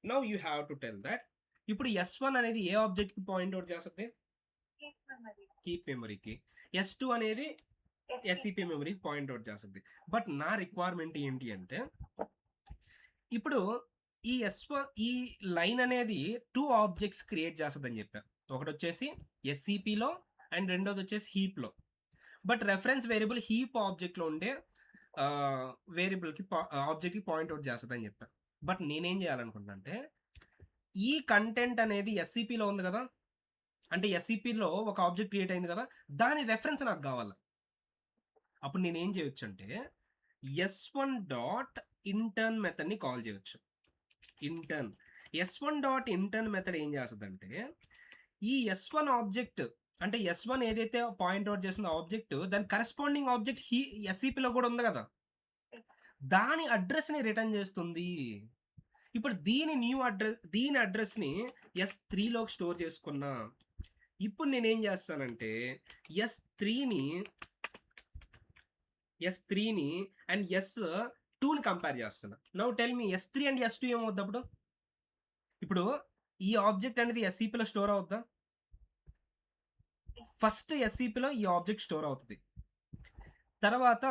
Now you have to tell that ఇప్పుడు S1 అనేది ఏ ఆబ్జెక్ట్కి పాయింట్ అవుట్ చేస్తుంది? కీప్ మెమరీకి. S2 అనేది ఎస్సిపి మెమరీకి పాయింట్ అవుట్ చేస్తుంది. బట్ నా రిక్వైర్మెంట్ ఏంటి అంటే ఇప్పుడు ఈ S1 ఈ లైన్ అనేది 2 ఆబ్జెక్ట్స్ క్రియేట్ చేస్తుంది అని చెప్పాను. ఒకటి వచ్చేసి ఎస్సిపిలో అండ్ రెండోది వచ్చేసి హీప్లో. బట్ రెఫరెన్స్ వేరియబుల్ హీప్ ఆబ్జెక్ట్లో ఉండే వేరియబుల్కి ఆబ్జెక్ట్కి పాయింట్ అవుట్ చేస్తుంది అని చెప్పాను. బట్ నేనేం చేయాలనుకుంటున్నా అంటే ఈ కంటెంట్ అనేది ఎస్సిపిలో ఉంది కదా, అంటే ఎస్సిపిలో ఒక ఆబ్జెక్ట్ క్రియేట్ అయింది కదా, దాని రెఫరెన్స్ నాకు కావాలి. అప్పుడు నేనేం చేయొచ్చు అంటే S1 డాట్ ఇంటర్న్ మెథడ్ని కాల్ చేయొచ్చు. Intern S1 dot intern method ఏం చేస్తుందంటే ఈ S1 ఆబ్జెక్ట్, అంటే S1 ఏదైతే పాయింట్ అవుట్ చేసిన ఆబ్జెక్ట్ దాని కరెస్పాండింగ్ ఆబ్జెక్ట్ ఎస్సిపిలో కూడా ఉంది కదా, దాని అడ్రస్ని రిటర్న్ చేస్తుంది. ఇప్పుడు దీని అడ్రస్ని S3లోకి స్టోర్ చేసుకున్నా. ఇప్పుడు నేనేం చేస్తానంటే S3ని అండ్ S2ని కంపేర్ చేస్తున్నా. Now tell me S3 and S2 ఏమవుద్ది అప్పుడు? ఇప్పుడు ఈ ఆబ్జెక్ట్ అనేది ఎస్సిపిలో స్టోర్ అవుద్దా? ఫస్ట్ ఎస్సిపిలో ఈ ఆబ్జెక్ట్ స్టోర్ అవుతుంది, తర్వాత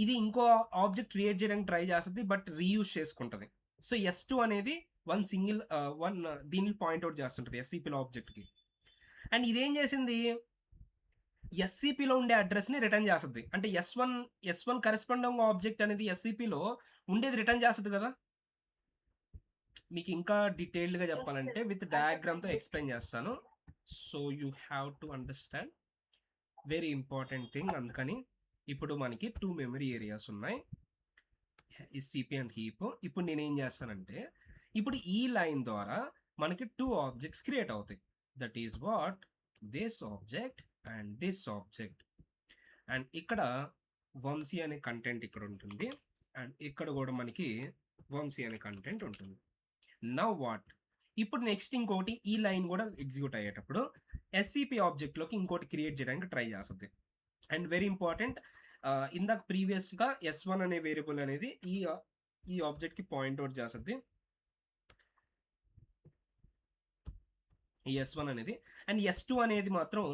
ఇది ఇంకో ఆబ్జెక్ట్ క్రియేట్ చేయడానికి ట్రై చేస్తుంది బట్ రీయూజ్ చేసుకుంటుంది. సో S2 అనేది వన్ దీనికి పాయింట్అవుట్ చేస్తుంటుంది ఎస్సిపిలో ఆబ్జెక్ట్కి. అండ్ ఇదేం చేసింది, ఎస్సిపిలో ఉండే అడ్రస్ని రిటర్న్ చేస్తుంది. అంటే S1 కరెస్పాండింగ్ ఆబ్జెక్ట్ అనేది ఎస్సిపిలో ఉండేది రిటర్న్ చేస్తుంది కదా. మీకు ఇంకా డీటెయిల్డ్గా చెప్పాలంటే విత్ డయాగ్రామ్తో ఎక్స్ప్లెయిన్ చేస్తాను. So you have to understand. Very important thing. అందుకని ఇప్పుడు మనకి 2 మెమరీ ఏరియాస్ ఉన్నాయి, ఎస్సిపి అండ్ హీప్. ఇప్పుడు నేను ఏం చేస్తానంటే ఇప్పుడు ఈ లైన్ ద్వారా మనకి 2 ఆబ్జెక్ట్స్ క్రియేట్ అవుతాయి. That is what this object and this object. And ఇక్కడ వంశీ అనే కంటెంట్ ఇక్కడ ఉంటుంది, అండ్ ఇక్కడ కూడా మనకి వంశీ అనే కంటెంట్ ఉంటుంది. నవ్ వాట్, ఇప్పుడు నెక్స్ట్ ఇంకోటి ఈ లైన్ కూడా ఎగ్జిక్యూట్ అయ్యేటప్పుడు ఎస్సిపి ఆబ్జెక్ట్లోకి ఇంకోటి క్రియేట్ చేయడానికి ట్రై చేస్తుంది. అండ్ వెరీ ఇంపార్టెంట్, ఇందాక ప్రీవియస్గా S1 అనే వేరియబుల్ అనేది ఈ ఆబ్జెక్ట్కి పాయింట్ అవుట్ చేస్తుంది, ఈ S1 అనేది. అండ్ S2 అనేది మాత్రం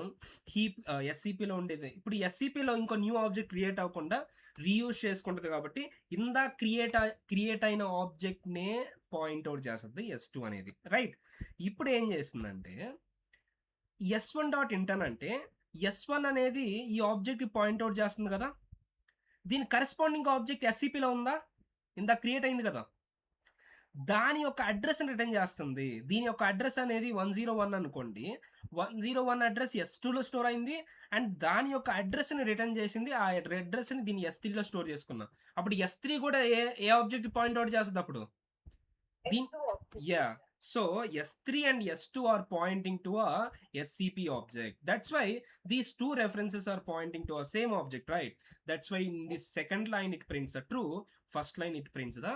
హీప్ ఎస్సిపిలో ఉండేది. ఇప్పుడు ఎస్సిపిలో ఇంకో న్యూ ఆబ్జెక్ట్ క్రియేట్ అవ్వకుండా రీయూజ్ చేసుకుంటుంది కాబట్టి ఇందాక క్రియేట్ అయిన ఆబ్జెక్ట్నే పాయింట్ అవుట్ చేస్తుంది S2 అనేది, రైట్. ఇప్పుడు ఏం చేస్తుందంటే S1 డాట్ ఇంటర్న్ అంటే S1 అనేది ఈ ఆబ్జెక్ట్కి పాయింట్ అవుట్ చేస్తుంది కదా, దీని కరెస్పాండింగ్ ఆబ్జెక్ట్ ఎస్సిపిలో ఉందా, ఇందాక క్రియేట్ అయింది కదా, దాని యొక్క అడ్రస్ని రిటర్న్ చేస్తుంది. దీని యొక్క అడ్రస్ అనేది 101 అనుకోండి, 101 అడ్రస్ S2లో స్టోర్ అయింది, అండ్ దాని యొక్క అడ్రస్ని రిటర్న్ చేసింది. ఆ అడ్రస్ని దీన్ని S3లో స్టోర్ చేసుకున్నాం. అప్పుడు S3 కూడా ఏ ఆబ్జెక్ట్ పాయింట్ అవుట్ చేస్తుంది అప్పుడు దీని, yeah. So S3 and S2 are pointing to a SCP object. That's why these two references are pointing to a same object, right? That's why in this second line it prints a true, first line it prints the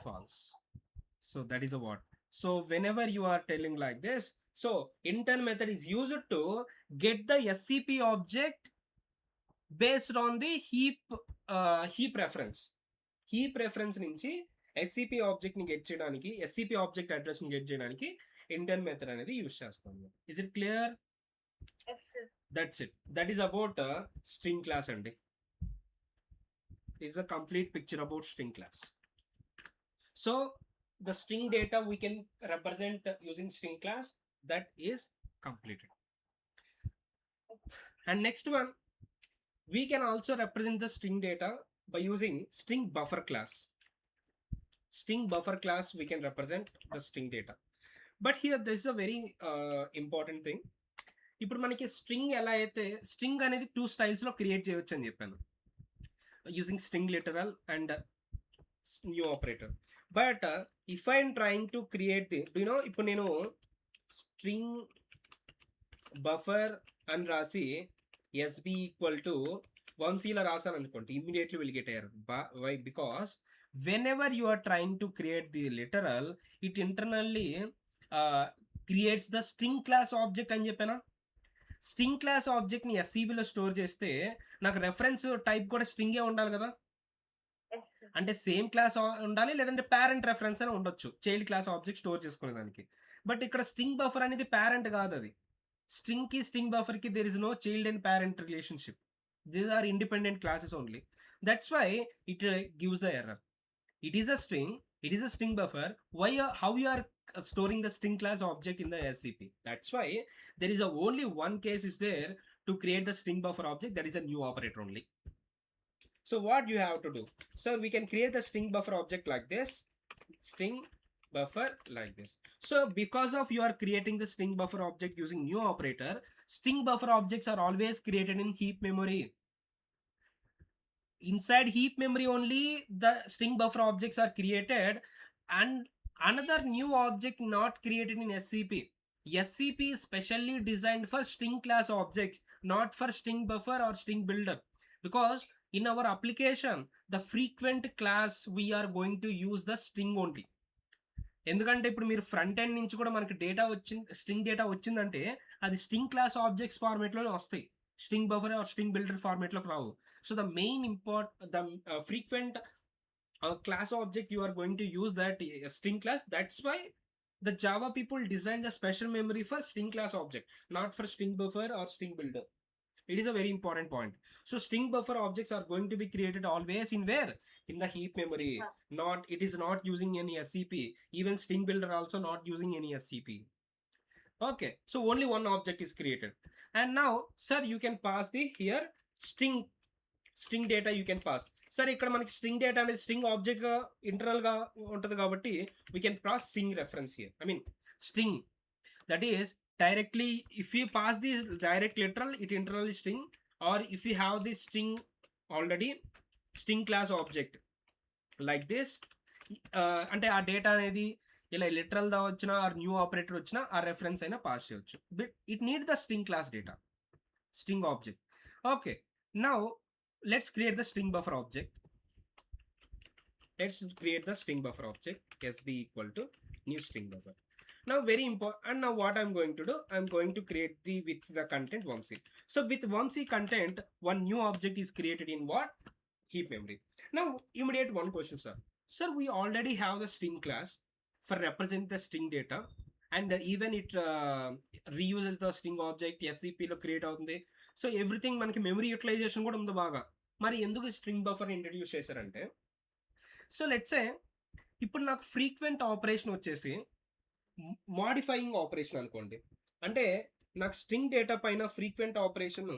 false. So that is a what. So whenever you are telling like this, so intern method is used to get the SCP object based on the heap reference. Heap reference నుంచి SCP object ని get చేయడానికి, SCP object address ని get చేయడానికి intern method అనేది use చేస్తాం. Is it clear? That's it. That is about string class అండి. is a complete picture about string class. So the string data we can represent using string class, that is completed. And next one, we can also represent the string data by using string buffer class. String buffer class we can represent the string data. But here there is a very important thing. ఇప్పుడు మనకి string ఎలా అయితే, string అనేది 2 స్టైల్స్లో create చేయవచ్చు అని చెప్పాను, using string literal and new operator. But if I'm trying to create the, ఇప్పుడు నేను స్ట్రింగ్ బఫర్ అని రాసి ఎస్బి ఈక్వల్ టు వంశీలా రాసాను అనుకోండి, immediately will get error. Why? Because whenever you are trying to create the literal, it internally creates the string class object అని చెప్పానా. String class ఆబ్జెక్ట్ని ఎస్సిబిలో store చేస్తే నాకు రెఫరెన్స్ టైప్ కూడా స్ట్రింగే ఉండాలి కదా, అంటే సేమ్ క్లాస్ ఉండాలి, లేదంటే పేరెంట్ రెఫరెన్స్ అని ఉండొచ్చు చైల్డ్ క్లాస్ ఆబ్జెక్ట్ స్టోర్ చేసుకునేదానికి. బట్ ఇక్కడ స్ట్రింగ్ బఫర్ అనేది పేరెంట్ కాదు, అది స్ట్రింగ్కి స్ట్రింగ్ బఫర్కి there is no child and parent relationship. These are independent classes only. That's why it gives the error. It is a string, it is a string buffer. How you are storing the string class object in the SCP? That's why there is only one case is there to create the string buffer object, that is a new operator only. So what you have to do, so we can create the string buffer object like this, string buffer like this. So because of you are creating the string buffer object using new operator, string buffer objects are always created in heap memory. Inside heap memory only the string buffer objects are created, and another new object not created in SCP. SCP is specially designed for string class objects, not for string buffer or string builder, because in our application the frequent class we are going to use the string only. ఎందుకంటే ఇప్పుడు మీరు front end నుంచి కూడా మనకి data వచ్చింది, string data వచ్చిందంటే అది string class objects ఫార్మేట్లోనే వస్తాయి, string buffer or string builder format lo ravu. So the main frequent class object you are going to use, that string class. That's why the Java people designed the special memory for string class object, not for string buffer or string builder. It is a very important point. So string buffer objects are going to be created always in where? In the heap memory. It is not using any SCP. Even string builder also not using any SCP. Okay, so only one object is created. And now sir you can pass the here string data you can pass. Sir ikkada manaki string data ane string object ga internal ga untadi kabatti we can pass string reference here. I mean string, that is directly, if we pass this direct literal, it internal string, or if we have this string already string class object like this, అంటే ఆ data అనేది ఇలా literal దా వచ్చినా are new operator వచ్చినా ఆ reference అయినా pass చేయొచ్చు. But it need the string class data, string object. Okay, now let's create the string buffer object. Let's create the string buffer object, sb equal to new string buffer. Now very important, and now what I'm going to do, I'm going to create the with the content vamsi. So with vamsi content, one new object is created in what? Heap memory. Now immediate one question, sir, we already have the string class for represent the string data, and even it reuses the string object, SCP లో create అవుతుంది. So everything మనకి memory utilisation కూడా ఉంది బాగా. మరి ఎందుకు string buffer introduce చేశారంటే, so let's say ఇప్పుడు నాకు ఫ్రీక్వెంట్ ఆపరేషన్ వచ్చేసి మాడిఫైయింగ్ ఆపరేషన్ అనుకోండి. అంటే నాకు స్ట్రింగ్ డేటా పైన frequent operation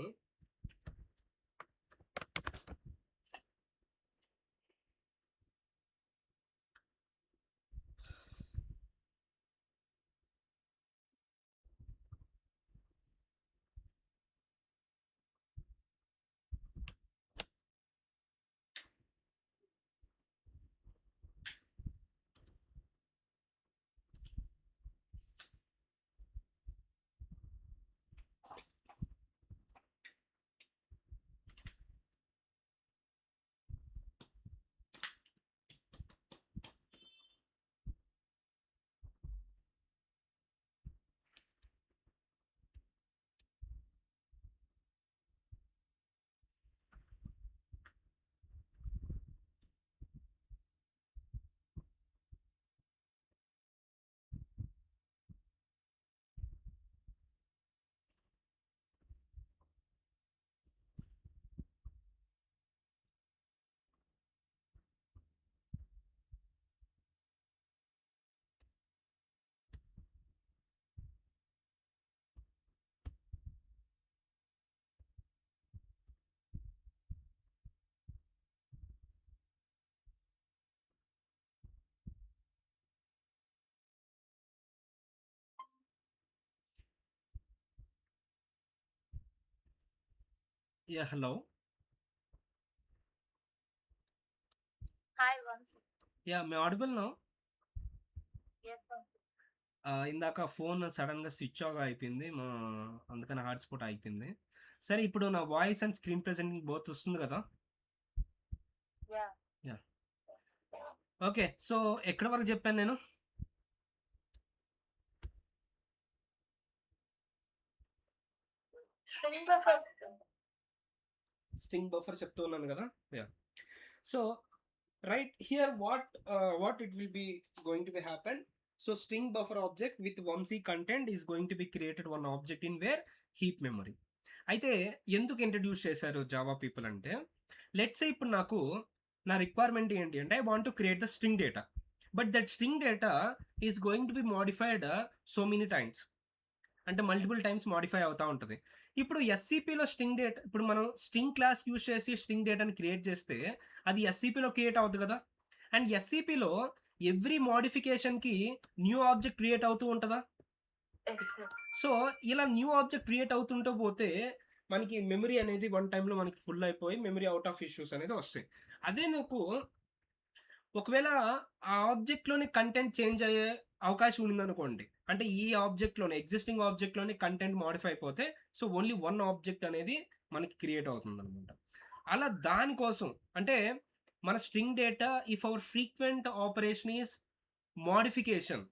hello Hi, Vansi. మే ఆడిబుల్ నో. Yes, Vansi. ఇందాక ఫోన్ సడన్గా స్విచ్ ఆఫ్ అయిపోయింది, అందుకని హాట్స్పాట్ అయిపోయింది. సరే, ఇప్పుడు నా voice and screen presenting both వస్తుంది కదా? Yeah. ఓకే, సో ఎక్కడి వరకు చెప్పాను నేను? స్ట్రింగ్ బఫర్ చెప్తూ ఉన్నాను కదా. So right here what it will be going to be happen. So string buffer object with Vamsi content is going to be created one object in where heap memory. అయితే ఎందుకు introduce చేశారు Java people అంటే, let's ఇప్పుడు నాకు నా requirement ఏంటి అంటే, I want to create the string data, but that string data is going to be modified so many times, అంటే మల్టిపుల్ టైమ్స్ మోడిఫై అవుతూ ఉంటుంది. ఇప్పుడు ఎస్సీపీలో స్ట్రింగ్ డేటా, ఇప్పుడు మనం స్ట్రింగ్ క్లాస్ యూజ్ చేసి స్ట్రింగ్ డేటాని క్రియేట్ చేస్తే అది ఎస్సీపీలో క్రియేట్ అవుతుంది కదా. అండ్ ఎస్సీపీలో ఎవ్రీ మోడిఫికేషన్కి న్యూ ఆబ్జెక్ట్ క్రియేట్ అవుతూ ఉంటుందా? సో ఇలా న్యూ ఆబ్జెక్ట్ క్రియేట్ అవుతుంటూ పోతే మనకి మెమరీ అనేది వన్ టైంలో మనకి ఫుల్ అయిపోయి మెమరీ అవుట్ ఆఫ్ ఇష్యూస్ అనేది వస్తాయి. అదే నాకు ఒకవేళ ఆ ఆబ్జెక్ట్లోని కంటెంట్ చేంజ్ అయ్యే అవకాశం ఉందనుకోండి, అంటే ఈ ఆబ్జెక్ట్లోనే ఎగ్జిస్టింగ్ ఆబ్జెక్ట్లోనే కంటెంట్ మోడిఫై అయిపోతే సో ఓన్లీ వన్ ఆబ్జెక్ట్ అనేది మనకి క్రియేట్ అవుతుంది అనమాట. అలా దానికోసం అంటే మన string data, if hour frequent operation is modification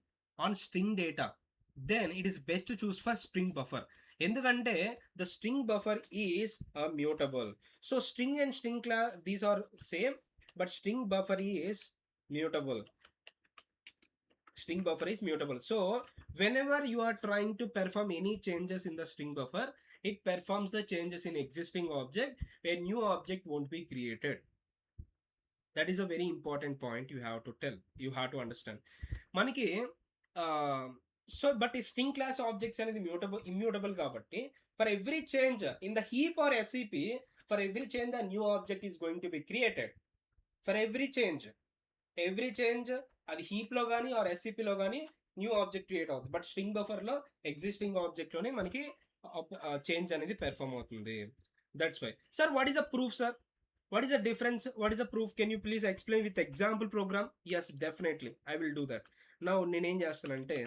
on string data, then it is best to choose for string buffer. ఎందుకంటే the string buffer is mutable. So string and string class, these are same, but string buffer is mutable. String buffer is mutable. So whenever you are trying to perform any changes in the string buffer, it performs the changes in existing object, a new object won't be created. That is a very important point you have to tell, you have to understand. మనకి so but ఈ string class objects అనేది immutable కాబట్టి for every change in the heap or S C P, for every change the new object is going to be created. For every change అది హీప్లో కానీ or ఎస్సిపిలో కానీ new object create అవుతుంది. But string బఫర్లో existing ఆబ్జెక్ట్లోనే మనకి చేంజ్ అనేది పెర్ఫామ్ అవుతుంది. That's why. Sir what is the proof sir? What is the difference? What is the proof? Can you please explain with example program? Yes, definitely. I will do that. Now, నేనేం చేస్తానంటే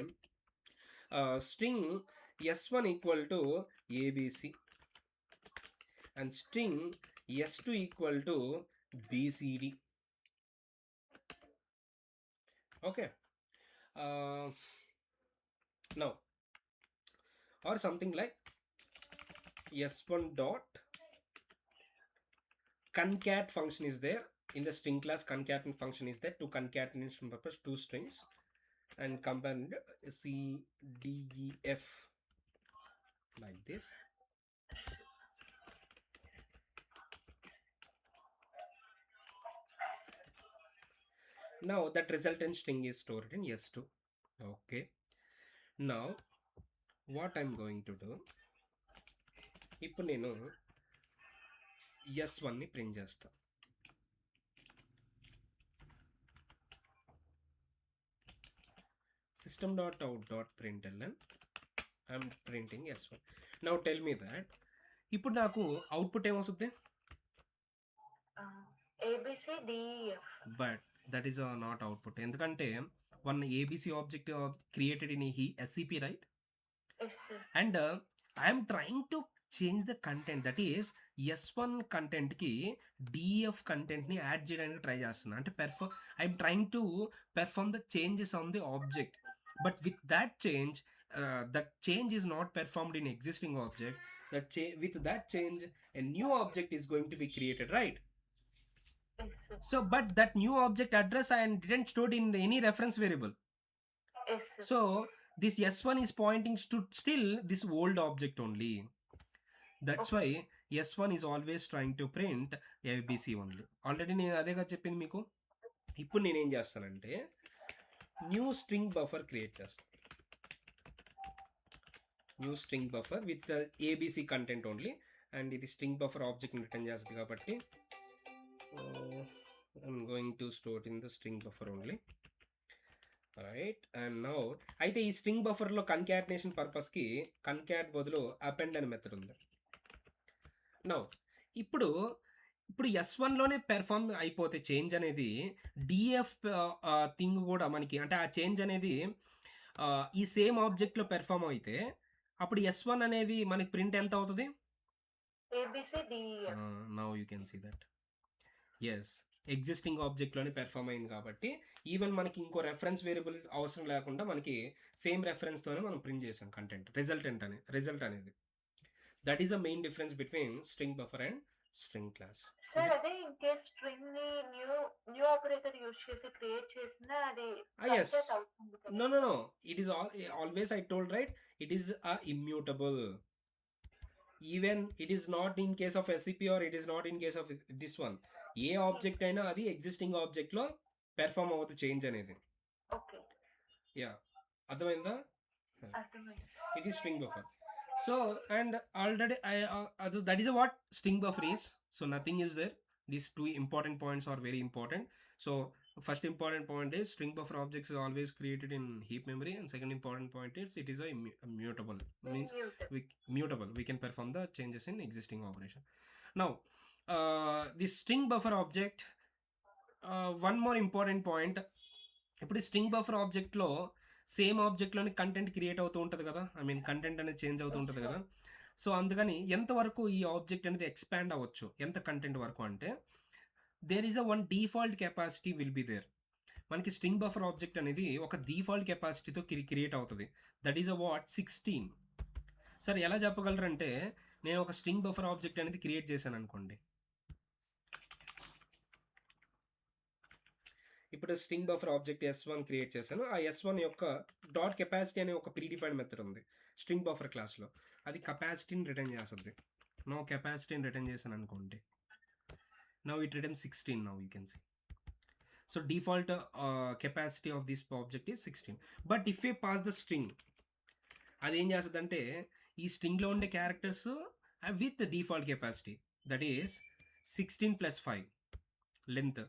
string s1 equal to A B C and string s2 equal to bcd. Okay. Now, or something like s1 dot concat function is there in the string class. Concatenate function is there to concatenation purpose two strings and combine c d e f like this. Now that resultant string is stored in s2. Okay, now what I'm going to do, ఇప్పుడు నేను s1 ని print చేస్తా. system.out.println I'm printing s1. Now tell me that ఇప్పుడు నాకు output ఏమొస్తుంది? ABCDEF. But that is not output. ఎందుకంటే one ABC object created in SCP, right? Yes, sir. And I am trying to change the content, that is s1 content కి df content ని add చేయడానికి try చేస్తున్నా. అంటే I am trying to perform the changes on the object, but with that change is not performed in existing object. With that change a new object is going to be created, right? Yes, sir. So but that new object address I didn't stored in any reference variable. Yes, sir. So this s1 is pointing to still this old object only. That's why s1 is always trying to print abc only. Already నేను అదేగా చెప్పింది మీకు. ఇప్పుడు నేనేం చేస్తానంటే new string buffer create చేస్తాను. New string buffer with A B C content only. And ఇది string buffer object return చేస్తుంది కాబట్టి I'm going to store it in the string buffer only. Right, and now అయితే ఈ స్ట్రింగ్ బఫర్లో కన్కాటినేషన్ పర్పస్కి concat బదులు append అనే method ఉంది. నౌ ఇప్పుడు s1లోనే పెర్ఫామ్ అయిపోతే చేంజ్ అనేది డిఎఫ్ థింగ్ కూడా మనకి, అంటే ఆ చేంజ్ అనేది ఈ సేమ్ ఆబ్జెక్ట్లో పెర్ఫామ్ అయితే అప్పుడు s1 అనేది మనకి ప్రింట్ ఎంత అవుతుంది? ABCDEF. Now you can see that as existing ఆబ్జెక్ట్లోనే పెర్ఫామ్ అయింది కాబట్టి ఈవెన్ మనకి ఇంకో రెఫరెన్స్ వేరియబుల్ అవసరం లేకుండా మనకి సేమ్ రెఫరెన్స్తోనే మనం ప్రింట్ చేసాం కంటెంట్ రిజల్ట్ అనేది. That is the main difference between string buffer and string class. Sir అదే ఇన్ కేస్ స్ట్రింగ్ ని న్యూ ఆపరేటర్ యూస్ చేసి క్రియేట్ చేసినా అది yes. concat అవుతుంది కదా? No, it is always I told, right, it is immutable. Even it is not in case of SCP or it is not in case of this one. A object అయినా అది existing ఆబ్జెక్ట్లో perform అవుతుంది change అనేది. Okay, yeah, అర్థమైందా? అర్థమైంది. ఇది string buffer. So and already that is what string buffer is. So nothing is there. These two important points are very important. So first important point is string buffer objects is always created in heap memory, and second important point is it is a mutable, means mutable, we can perform the changes in existing operation. Now this string buffer object, one more important point, ఇప్పుడు string buffer ఆబ్జెక్ట్లో same ఆబ్జెక్ట్లోని content create అవుతూ ఉంటుంది కదా, content అనేది change అవుతూ ఉంటుంది కదా. సో అందుకని ఎంతవరకు ఈ ఆబ్జెక్ట్ అనేది ఎక్స్పాండ్ అవ్వచ్చు, ఎంత కంటెంట్ వరకు అంటే there is one default capacity will be there. మనకి స్ట్రింగ్ బఫర్ ఆబ్జెక్ట్ అనేది ఒక డిఫాల్ట్ కెపాసిటీతో క్రియేట్ అవుతుంది. That is 16. సార్ ఎలా చెప్పగలరంటే నేను ఒక స్ట్రింగ్ బఫర్ ఆబ్జెక్ట్ అనేది క్రియేట్ చేశాను అనుకోండి. ఇప్పుడు string buffer object s1 create చేశాను. ఆ s1 యొక్క డాట్ కెపాసిటీ అనే ఒక ప్రీడిఫైన్డ్ మెథడ్ ఉంది స్ట్రింగ్ బఫర్ క్లాస్లో. అది కెపాసిటీని రిటర్న్ చేస్తుంది. నో కెపాసిటీని రిటర్న్ చేశాను అనుకోండి. Now it return 16. Now you can see. So default capacity of this object is 16. But if a pass the string, అది ఏం చేస్తుందంటే ఈ స్ట్రింగ్లో ఉండే characters with default capacity, that is 16 + 5 length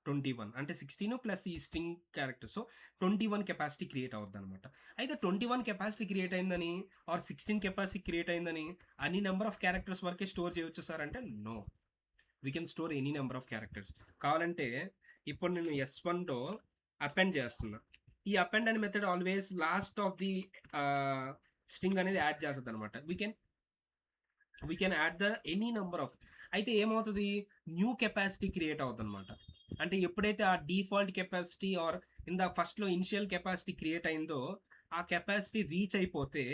21 అంటే 16 ప్లస్ ఈ string character, so 21 capacity create అవుద్ది అనమాట. అయితే 21 కెపాసిటీ క్రియేట్ అయిందని ఆర్ 16 కెపాసిటీ క్రియేట్ అయిందని అన్ని నెంబర్ ఆఫ్ క్యారెక్టర్స్ వరకే స్టోర్ చేయొచ్చు సార్ అంటే no, we can store any number of characters. కావాలంటే ఇప్పుడు నేను S1తో అపెండ్ చేస్తున్నా, ఈ అపెండ్ అనే method always last of the string అనేది యాడ్ చేస్తుంది అనమాట. We can add the any number of. అయితే ఏమవుతుంది, న్యూ కెపాసిటీ క్రియేట్ అవుతుంది అనమాట. అంటే ఎప్పుడైతే ఆ default capacity or in the ఫస్ట్లో ఇనిషియల్ కెపాసిటీ క్రియేట్ అయిందో ఆ కెపాసిటీ రీచ్ అయిపోతే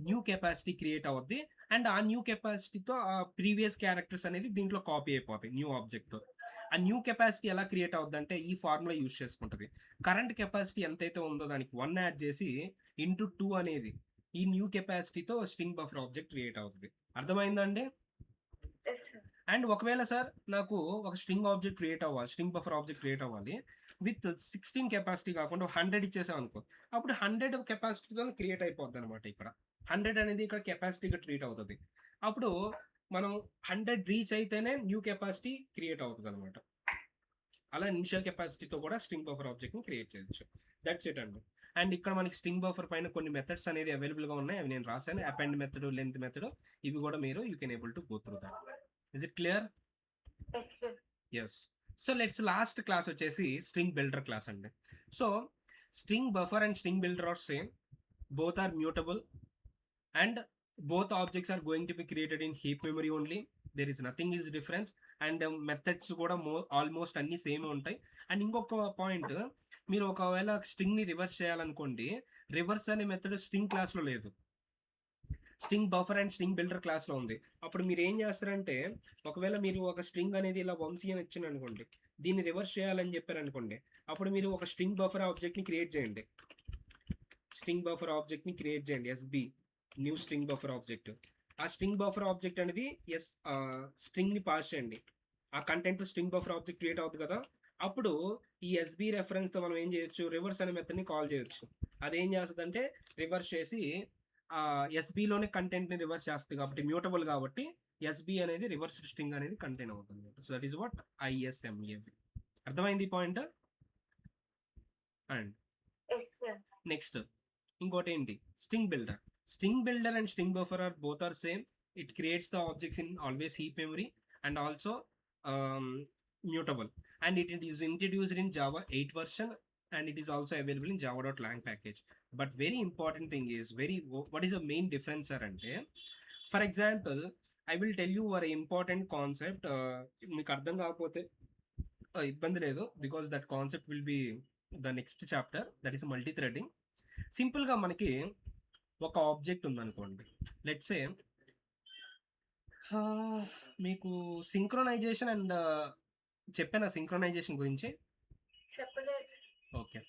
న్యూ కెపాసిటీ క్రియేట్ అవుద్ది, అండ్ ఆ న్యూ కెపాసిటీతో ఆ ప్రీవియస్ క్యారెక్టర్స్ అనేది దీంట్లో కాపీ అయిపోతాయి న్యూ ఆబ్జెక్ట్తో. ఆ న్యూ కెపాసిటీ ఎలా క్రియేట్ అవుద్ది అంటే ఈ ఫార్ములా యూజ్ చేసుకుంటుంది. కరెంట్ కెపాసిటీ ఎంతైతే ఉందో దానికి 1 యాడ్ చేసి ఇంటూ 2 అనేది ఈ న్యూ కెపాసిటీతో స్ట్రింగ్ బఫర్ ఆబ్జెక్ట్ క్రియేట్ అవుతుంది. అర్థమైందండి? అండ్ ఒకవేళ సార్ నాకు ఒక స్ట్రింగ్ ఆబ్జెక్ట్ క్రియేట్ అవ్వాలి, స్ట్రింగ్ బఫర్ ఆబ్జెక్ట్ క్రియేట్ అవ్వాలి విత్ 16 కెపాసిటీ కాకుండా 100 ఇచ్చేసాం అనుకో, అప్పుడు 100 కెపాసిటీతో క్రియేట్ అయిపోద్ది అనమాట. ఇక్కడ 100 అనేది ఇక్కడ కెపాసిటీగా ట్రీట్ అవుతుంది. అప్పుడు మనం 100 రీచ్ అయితేనే న్యూ కెపాసిటీ క్రియేట్ అవుతుంది అనమాట. అలా ఇనిషియల్ కెపాసిటీతో కూడా స్ట్రింగ్ బఫర్ ఆబ్జెక్ట్ని క్రియేట్ చేయొచ్చు. దట్స్ ఇట్ అండి. అండ్ ఇక్కడ మనకి స్ట్రింగ్ బఫర్ పైన కొన్ని మెథడ్స్ అనేది అవైలబుల్గా ఉన్నాయి, అవి నేను రాశాను. అపెండ్ మెథడ్, లెంత్ మెథడ్, ఇవి కూడా మీరు you can able to go through that. Is it clear? Yes. So let's last class వచ్చేసి స్ట్రింగ్ బిల్డర్ క్లాస్ అండి. So string buffer and string builder are same, both are mutable and both objects are going to be created in heap memory only. There is nothing is difference, and methods కూడా almost అన్ని same ఉంటాయి. And ఇంకొక point, మీరు ఒకవేళ స్ట్రింగ్ని reverse చేయాలనుకోండి, reverse అనే method string క్లాస్లో లేదు, string buffer and string builder క్లాస్లో ఉంది. అప్పుడు మీరు ఏం చేస్తారంటే, ఒకవేళ మీరు ఒక స్ట్రింగ్ అనేది ఇలా వంశీ అని ఇచ్చిన అనుకోండి, దీన్ని రివర్స్ చేయాలని చెప్పారనుకోండి, అప్పుడు మీరు ఒక స్ట్రింగ్ బఫర్ ఆబ్జెక్ట్ని క్రియేట్ చేయండి, స్ట్రింగ్ బఫర్ ఆబ్జెక్ట్ని క్రియేట్ చేయండి, SB new string buffer object. ఆ స్ట్రింగ్ బఫర్ ఆబ్జెక్ట్ అనేది స్ట్రింగ్ని పాస్ చేయండి, ఆ content string buffer object create అవుతుంది కదా. అప్పుడు ఈ ఎస్బి రెఫరెన్స్తో మనం ఏం చేయొచ్చు, రివర్స్ అనే మెథడ్ని కాల్ చేయొచ్చు. అదేం చేస్తుంది అంటే రివర్స్ చేసి ఎస్బిలోనే కంటెంట్ని రివర్స్ చేస్తుంది, కాబట్టి మ్యూటబుల్ కాబట్టి ఎస్బి అనేది రివర్స్ స్ట్రింగ్ అనేది కంటైన్ అవుతుంది. So that is what ISMA. అర్థమైంది పాయింట్? అండ్ నెక్స్ట్ ఇంకోటి ఏంటి, string builder. String builder and string buffer are both are same. It creates the objects in always heap memory and also mutable, and it is introduced in Java 8 version, and it is also available in java.lang package. But very important thing is, what is the main difference ante, for example I will tell you one important concept, meeku ardham kaapothe ibbandi ledu, because that concept will be the next chapter, that is multi threading. Simple గా మనకి ఒక object ఉందనుకోండి, let's say మీకు synchronisation and చెప్పాను synchronisation గురించి. Okay,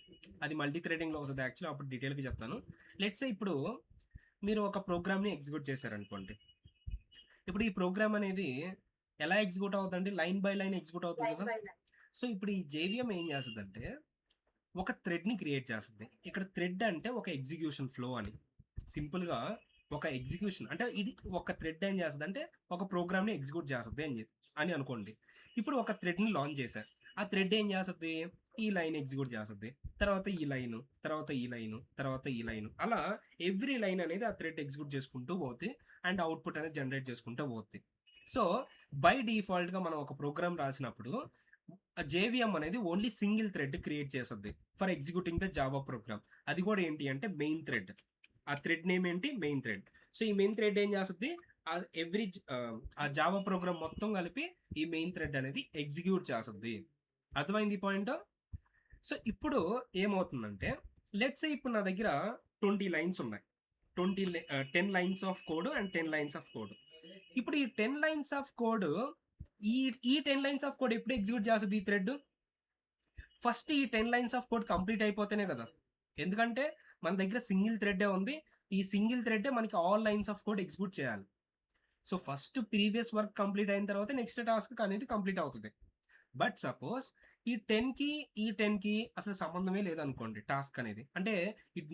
అది multi థ్రెడింగ్లో వస్తుంది actually, అప్పుడు డీటెయిల్గా చెప్తాను. లెట్స్ సే ఇప్పుడు మీరు ఒక ప్రోగ్రామ్ని ఎగ్జిక్యూట్ చేశారనుకోండి. ఇప్పుడు ఈ ప్రోగ్రామ్ అనేది ఎలా ఎగ్జిక్యూట్ అవుతుందండి, లైన్ బై లైన్ ఎగ్జిక్యూట్ అవుతుంది కదా. సో ఇప్పుడు ఈ JVM ఏం చేస్తుందంటే ఒక థ్రెడ్ని క్రియేట్ చేస్తుంది. ఇక్కడ థ్రెడ్ అంటే ఒక ఎగ్జిక్యూషన్ ఫ్లో అని, సింపుల్గా ఒక ఎగ్జిక్యూషన్ అంటే ఇది ఒక థ్రెడ్ ఏం చేస్తుంది అంటే ఒక ప్రోగ్రామ్ని ఎగ్జిక్యూట్ చేస్తుంది అని అనుకోండి. ఇప్పుడు ఒక థ్రెడ్ని లాంచ్ చేశారు, ఆ థ్రెడ్ ఏం చేస్తుంది, ఈ లైన్ ఎగ్జిక్యూట్ చేస్తుంది, తర్వాత ఈ లైను, తర్వాత ఈ లైను, తర్వాత ఈ లైను, అలా ఎవ్రీ లైన్ అనేది ఆ థ్రెడ్ ఎగ్జిక్యూట్ చేసుకుంటూ పోతుంది అండ్ అవుట్పుట్ అనేది జనరేట్ చేసుకుంటూ పోతుంది. సో బై డిఫాల్ట్గా మనం ఒక ప్రోగ్రామ్ రాసినప్పుడు JVM అనేది ఓన్లీ సింగిల్ థ్రెడ్ క్రియేట్ చేస్తుంది for executing the Java programme. అది కూడా ఏంటి అంటే మెయిన్ థ్రెడ్. ఆ థ్రెడ్ నేమ్ ఏంటి, మెయిన్ థ్రెడ్. సో ఈ మెయిన్ థ్రెడ్ ఏం చేస్తుంది, ఆ జావా ప్రోగ్రామ్ మొత్తం కలిపి ఈ మెయిన్ థ్రెడ్ అనేది ఎగ్జిక్యూట్ చేస్తుంది. అర్థమైంది పాయింట్? సో ఇప్పుడు ఏమవుతుందంటే లెట్స్ ఇప్పుడు నా దగ్గర 20 లైన్స్ ఉన్నాయి, 10 lines of code and 10 lines of code. ఇప్పుడు ఈ 10 లైన్స్ ఆఫ్ కోడ్ ఈ 10 లైన్స్ ఆఫ్ కోడ్ ఎప్పుడు ఎగ్జిక్యూట్ చేస్తుంది ఈ థ్రెడ్, ఫస్ట్ ఈ 10 లైన్స్ ఆఫ్ కోడ్ కంప్లీట్ అయిపోతేనే కదా. ఎందుకంటే మన దగ్గర సింగిల్ థ్రెడ్డే ఉంది, ఈ సింగిల్ థ్రెడ్డే మనకి all lines of code execute చేయాలి. So first previous work complete అయిన తర్వాత నెక్స్ట్ టాస్క్ అనేది కంప్లీట్ అవుతుంది. బట్ సపోజ్ ఈ 10కి అసలు సంబంధమే లేదనుకోండి టాస్క్ అనేది, అంటే it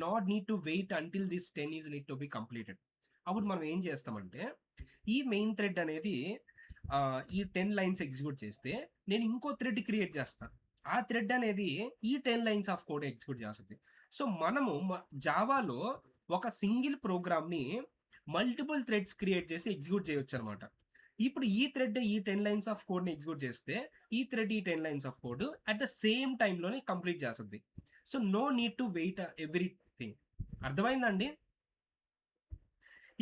not need to wait until this 10 is need to be completed. అప్పుడు మనం ఏం చేస్తామంటే ఈ మెయిన్ థ్రెడ్ అనేది ఈ 10 లైన్స్ ఎగ్జిక్యూట్ చేస్తే నేను ఇంకో థ్రెడ్ క్రియేట్ చేస్తాను. ఆ థ్రెడ్ అనేది ఈ 10 లైన్స్ ఆఫ్ కోడ్ ఎగ్జిక్యూట్ చేస్తుంది. సో మనము జావాలో ఒక సింగిల్ ప్రోగ్రామ్ని మల్టిపుల్ థ్రెడ్స్ క్రియేట్ చేసి ఎగ్జిక్యూట్ చేయొచ్చు అనమాట. ఇప్పుడు ఈ థ్రెడ్ ఈ 10 లైన్స్ ఆఫ్ కోడ్ని ఎగ్జిక్యూట్ చేస్తే ఈ థ్రెడ్ ఈ 10 lines of code at the same టైంలోనే కంప్లీట్ చేస్తుంది. So no need to wait everything. అర్థమైందండి?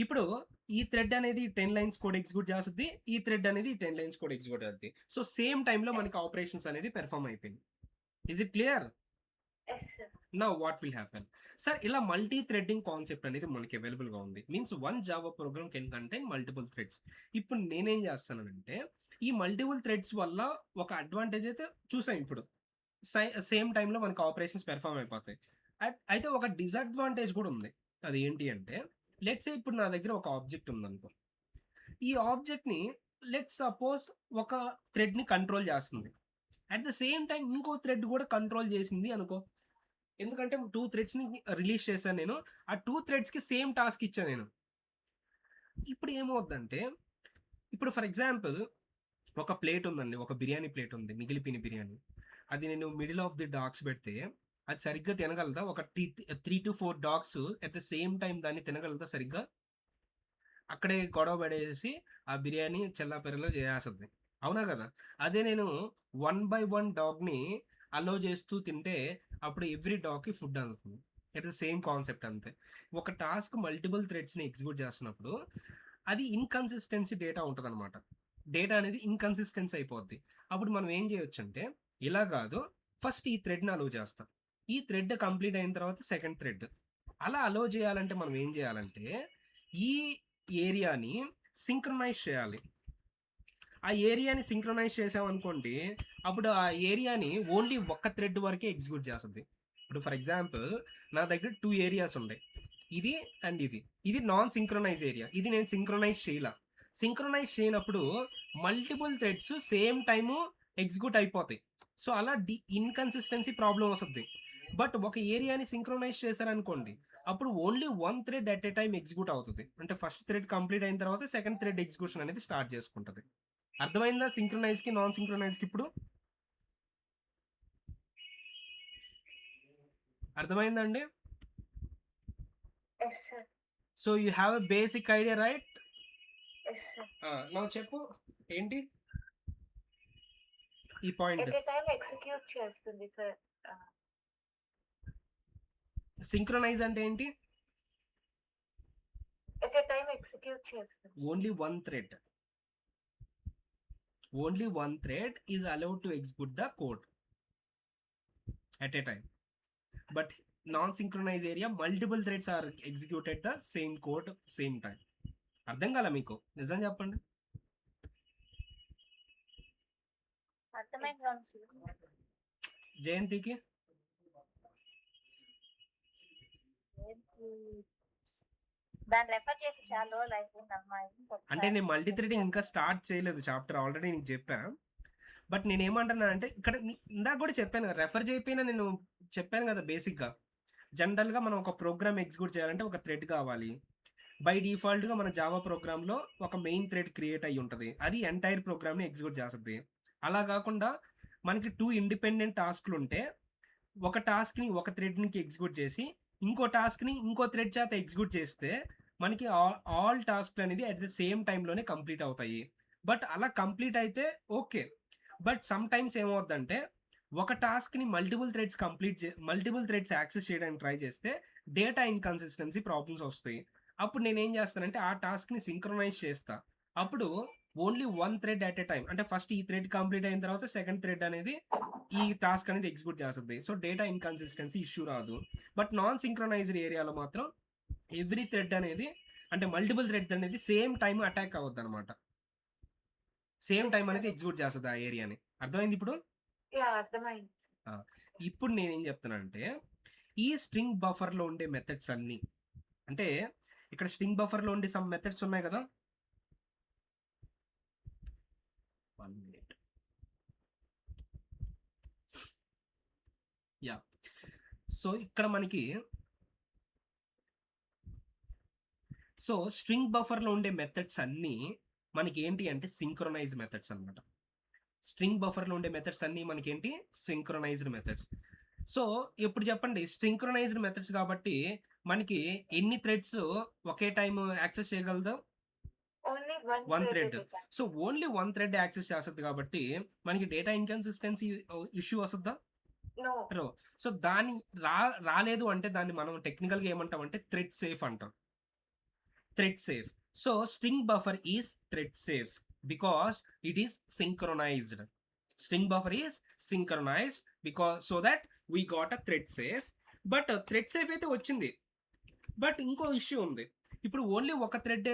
ఇప్పుడు ఈ థ్రెడ్ అనేది 10 లైన్స్ కోడ్ ఎగ్జిక్యూట్ చేస్తుంది, ఈ థ్రెడ్ అనేది 10 లైన్స్ కోడ్ ఎగ్జిక్యూట్ చేస్తుంది. సో సేమ్ టైంలో మనకి ఆపరేషన్స్ అనేది పెర్ఫామ్ అయిపోయింది. Is it clear? Yes sir. నా వాట్ విల్ హ్యాపెన్ సార్? ఇలా మల్టీ థ్రెడ్డింగ్ కాన్సెప్ట్ అనేది మనకి అవైలబుల్గా ఉంది. Means one Java program can contain multiple threads. ఇప్పుడు నేనేం చేస్తానంటే ఈ మల్టిపుల్ థ్రెడ్స్ వల్ల ఒక అడ్వాంటేజ్ అయితే చూసాం. ఇప్పుడు సేమ్ టైంలో మనకి ఆపరేషన్స్ పెర్ఫామ్ అయిపోతాయి. అయితే ఒక డిసడ్వాంటేజ్ కూడా ఉంది. అది ఏంటి అంటే లెట్స్ ఇప్పుడు నా దగ్గర ఒక ఆబ్జెక్ట్ ఉందనుకో. ఈ ఆబ్జెక్ట్ని లెట్స్ సపోజ్ ఒక థ్రెడ్ని కంట్రోల్ చేస్తుంది. అట్ ద సేమ్ టైం ఇంకో థ్రెడ్ కూడా కంట్రోల్ చేసింది అనుకో. ఎందుకంటే 2 థ్రెడ్స్ని రిలీజ్ చేశాను నేను. ఆ 2 థ్రెడ్స్కి సేమ్ టాస్క్ ఇచ్చాను నేను. ఇప్పుడు ఏమవుద్దంటే ఇప్పుడు ఫర్ ఎగ్జాంపుల్ ఒక ప్లేట్ ఉందండి, ఒక బిర్యానీ ప్లేట్ ఉంది, మిగిలిపోయిన బిర్యానీ. అది నేను మిడిల్ ఆఫ్ ది డాగ్స్ పెడితే అది సరిగ్గా తినగలదా? ఒక 3 to 4 dogs at the same time దాన్ని తినగలదా సరిగ్గా? అక్కడే గొడవ పడేసి ఆ బిర్యానీ చెల్లాపెరలో చేసేస్తుంది. అవునా కదా? అదే నేను 1 by 1 డాగ్ని అలో చేస్తూ తింటే అప్పుడు ఎవ్రీ డాగ్కి ఫుడ్ అందుతుంది. ఇట్ ద సేమ్ కాన్సెప్ట్ అంతే. ఒక టాస్క్ మల్టిపుల్ థ్రెడ్స్ని ఎగ్జిక్యూట్ చేస్తున్నప్పుడు అది ఇన్కన్సిస్టెన్సీ డేటా ఉంటుంది అనమాట. డేటా అనేది ఇన్కన్సిస్టెన్సీ అయిపోద్ది. అప్పుడు మనం ఏం చేయొచ్చు అంటే ఇలా కాదు, ఫస్ట్ ఈ థ్రెడ్ని అలో చేస్తాం, ఈ థ్రెడ్ కంప్లీట్ అయిన తర్వాత సెకండ్ థ్రెడ్. అలా అలో చేయాలంటే మనం ఏం చేయాలంటే ఈ ఏరియాని సింక్రనైజ్ చేయాలి. ఆ ఏరియాని సింక్రనైజ్ చేసామనుకోండి, అప్పుడు ఆ ఏరియాని ఓన్లీ ఒక్క థ్రెడ్ వరకే ఎగ్జిక్యూట్ చేస్తుంది. ఇప్పుడు ఫర్ ఎగ్జాంపుల్ నా దగ్గర 2 ఏరియాస్ ఉన్నాయి, ఇది అండ్ ఇది. ఇది నాన్ సింక్రనైజ్ ఏరియా, ఇది నేను సింక్రనైజ్ చేయాల. సింక్రనైజ్ చేయనప్పుడు multiple threads same time execute అయిపోతాయి. సో అలా ఇన్కన్సిస్టెన్సీ ప్రాబ్లం వస్తుంది. బట్ ఒక ఏరియాని సింక్రనైజ్ చేశారనుకోండి, అప్పుడు only 1 thread at a time execute అవుతుంది. అంటే ఫస్ట్ థ్రెడ్ కంప్లీట్ అయిన తర్వాత సెకండ్ థ్రెడ్ ఎగ్జిక్యూషన్ అనేది స్టార్ట్ చేసుకుంటుంది. అర్థమైందా సింక్రనైజ్కి నాన్ సింక్రనైజ్కి? ఇప్పుడు అర్థమైందండి? Yes sir. So you have a basic idea, right? Yes sir. నాకు చెప్పు ఏంటి ఈ point. At a time execute చేస్తుంది సార్. సింక్రనైజ్ అంటే ఏంటి? ఎట్ ఏ టైం ఎగ్జిక్యూట్ చేస్తుంది. Only one thread. Only one thread is allowed to execute the code at a time. But non-synchronized area, multiple threads are executed the same code same time. అర్థం కాల మీకు? నిజం చెప్పండి. జయంతికి దాన్ని refer చేసి చాలా రోజులు అయిపోయిందమ్మా. అంటే నేను మల్టీ థ్రెడింగ్ ఇంకా స్టార్ట్ చేయలేదు, చాప్టర్ ఆల్రెడీ నీకు చెప్పా. బట్ నేను ఏమంటున్నా అంటే ఇక్కడ ఇందాక కూడా చెప్పాను కదా, రెఫర్ చేయకపోయినా నేను చెప్పాను కదా, బేసిక్గా జనరల్గా మనం ఒక ప్రోగ్రామ్ ఎగ్జిక్యూట్ చేయాలంటే ఒక థ్రెడ్ కావాలి. బై డిఫాల్ట్గా మన జావా ప్రోగ్రాంలో ఒక మెయిన్ థ్రెడ్ క్రియేట్ అయ్యి ఉంటుంది, అది ఎంటైర్ ప్రోగ్రామ్ని ఎగ్జిక్యూట్ చేస్తుంది. అలా కాకుండా మనకి 2 ఇండిపెండెంట్ టాస్క్లు ఉంటే ఒక టాస్క్ని ఒక థ్రెడ్కి ఎగ్జిక్యూట్ చేసి ఇంకో టాస్క్ని ఇంకో థ్రెడ్ చేత ఎగ్జిక్యూట్ చేస్తే మనకి ఆల్ టాస్క్లు అనేది అట్ ద సేమ్ టైంలోనే కంప్లీట్ అవుతాయి. బట్ అలా కంప్లీట్ అయితే ఓకే. బట్ సమ్ టైమ్స్ ఏమవుద్దంటే ఒక టాస్క్ని మల్టిపుల్ థ్రెడ్స్ యాక్సెస్ చేయడానికి ట్రై చేస్తే డేటా ఇన్కన్సిస్టెన్సీ ప్రాబ్లమ్స్ వస్తాయి. అప్పుడు నేనేం చేస్తానంటే ఆ టాస్క్ని సింక్రనైజ్ చేస్తా. అప్పుడు only 1 thread at a time, అంటే ఫస్ట్ ఈ థ్రెడ్ కంప్లీట్ అయిన తర్వాత సెకండ్ థ్రెడ్ అనేది ఈ టాస్క్ అనేది ఎగ్జిక్యూట్ చేస్తుంది. సో డేటా ఇన్కన్సిస్టెన్సీ ఇష్యూ రాదు. బట్ నాన్ సింక్రనైజ్డ్ ఏరియాలో మాత్రం ఎవ్రీ థ్రెడ్ అనేది, అంటే మల్టిపుల్ థ్రెడ్ అనేది సేమ్ టైం అటాక్ అవ్వద్దు అనమాట. సేమ్ టైం అనేది ఎగ్జిక్యూట్ చేస్తుంది ఆ ఏరియాని. అర్థమైంది ఇప్పుడు? అర్థమైంది. ఇప్పుడు నేనేం చెప్తానంటే ఈ స్ట్రింగ్ బఫర్లో ఉండే మెథడ్స్ అన్నీ, అంటే ఇక్కడ స్ట్రింగ్ బఫర్లో ఉండే సమ్ మెథడ్స్ ఉన్నాయి కదా. 1 minute. యా, సో ఇక్కడ మనకి స్ట్రింగ్ బఫర్లో ఉండే మెథడ్స్ అన్నీ మనకి ఏంటి అంటే సింక్రొనైజ్ మెథడ్స్ అనమాట. స్ట్రింగ్ బఫర్లో ఉండే మెథడ్స్ అన్నీ మనకి ఏంటి సింక్రొనైజ్డ్ మెథడ్స్. సో ఇప్పుడు చెప్పండి, సింక్రొనైజ్డ్ మెథడ్స్ కాబట్టి మనకి ఎన్ని థ్రెడ్స్ ఒకే టైం యాక్సెస్ చేయగలదు? Only one one thread. Thread. So only one thread access చేస్తుంది కాబట్టి మనకి డేటా ఇన్కన్సిస్టెన్సీ ఇష్యూ వస్తుందా? నో. రో. సో దాని రాలేదు అంటే దాన్ని మనం టెక్నికల్గా ఏమంటాం అంటే థ్రెడ్ సేఫ్ అంటాం. Thread safe. So string buffer is thread safe because it is synchronised. String buffer is synchronised because so that we got a thread safe. But thread safe అయితే వచ్చింది, బట్ ఇంకో ఇష్యూ ఉంది. ఇప్పుడు only ఒక thread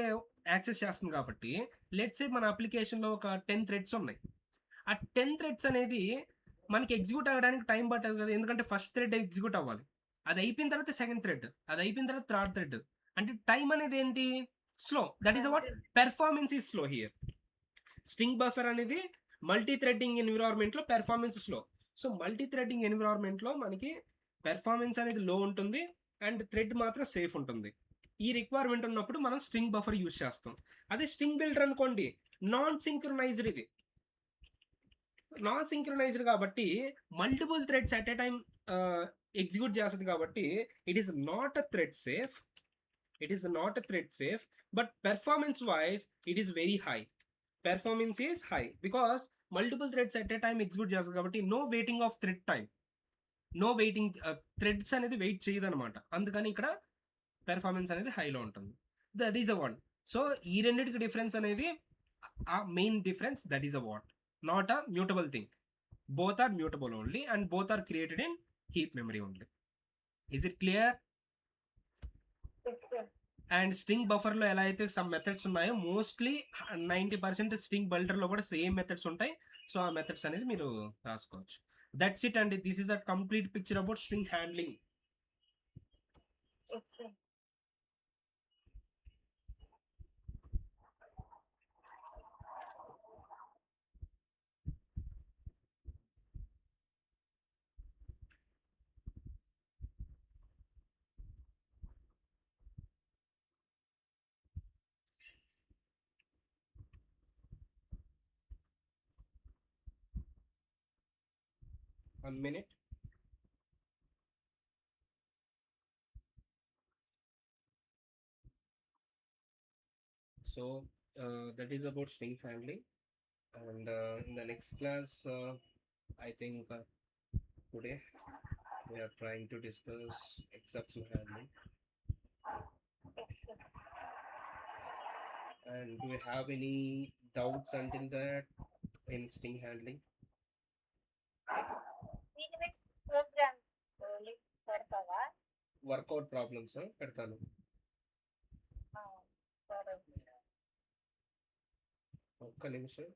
access చేస్తుంది కాబట్టి let's say మన అప్లికేషన్లో ఒక 10 థ్రెడ్స్ ఉన్నాయి. ఆ 10 థ్రెడ్స్ అనేది మనకి ఎగ్జిక్యూట్ అవ్వడానికి టైం పట్టదు కదా, ఎందుకంటే ఫస్ట్ థ్రెడ్ ఎగ్జిక్యూట్ అవ్వాలి, అది అయిపోయిన తర్వాత సెకండ్ థ్రెడ్, అది అయిపోయిన తర్వాత థర్డ్ థ్రెడ్. అంటే టైం అనేది ఏంటి? Slow. That is what performance is slow here. String buffer అనేది మల్టీ థ్రెడ్డింగ్ ఎన్విరాన్మెంట్లో performance slow. So multi threading ఎన్విరాన్మెంట్లో మనకి పెర్ఫార్మెన్స్ అనేది లో ఉంటుంది అండ్ థ్రెడ్ మాత్రం సేఫ్ ఉంటుంది. ఈ రిక్వైర్మెంట్ ఉన్నప్పుడు మనం స్ట్రింగ్ బఫర్ యూజ్ చేస్తాం. అదే స్ట్రింగ్ బిల్డర్ అనుకోండి, నాన్ సింక్రొనైజ్డ్. ఇది నాన్ సింక్రొనైజ్డ్ కాబట్టి multiple threads at a time execute చేస్తుంది కాబట్టి it is not a thread safe. It is not a thread safe, but performance wise it is very high. Performance is high because multiple threads at a time execute చేస్తుంది కాబట్టి no waiting of thread time, no waiting. Threads అనేది wait చేయదు అనమాట, అందుకని ఇక్కడ performance అనేది హైలో ఉంటుంది. That is a one. So ఈ రెండింటికి డిఫరెన్స్ అనేది ఆ main difference. That is a what, not a mutable thing. Both are mutable only and both are created in heap memory only. Is it clear? And string బఫర్లో ఎలా అయితే some methods ఉన్నాయో mostly 90% string బిల్డర్లో కూడా same methods ఉంటాయి. సో ఆ మెథడ్స్ అనేది మీరు రాసుకోవచ్చు. దట్స్ ఇట్ అండి. This is a complete picture about string handling. One minute. So that is about string handling, and in the next class I think today we are trying to discuss exception handling. And do you have any doubts until that in string handling? Program పెడతావా? Workout problems పెడతాను. సరే. ఒక్క నిమిషం.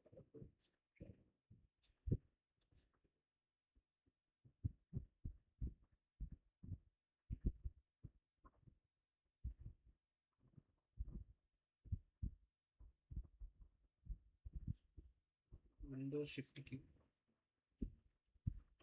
Windows Shift key.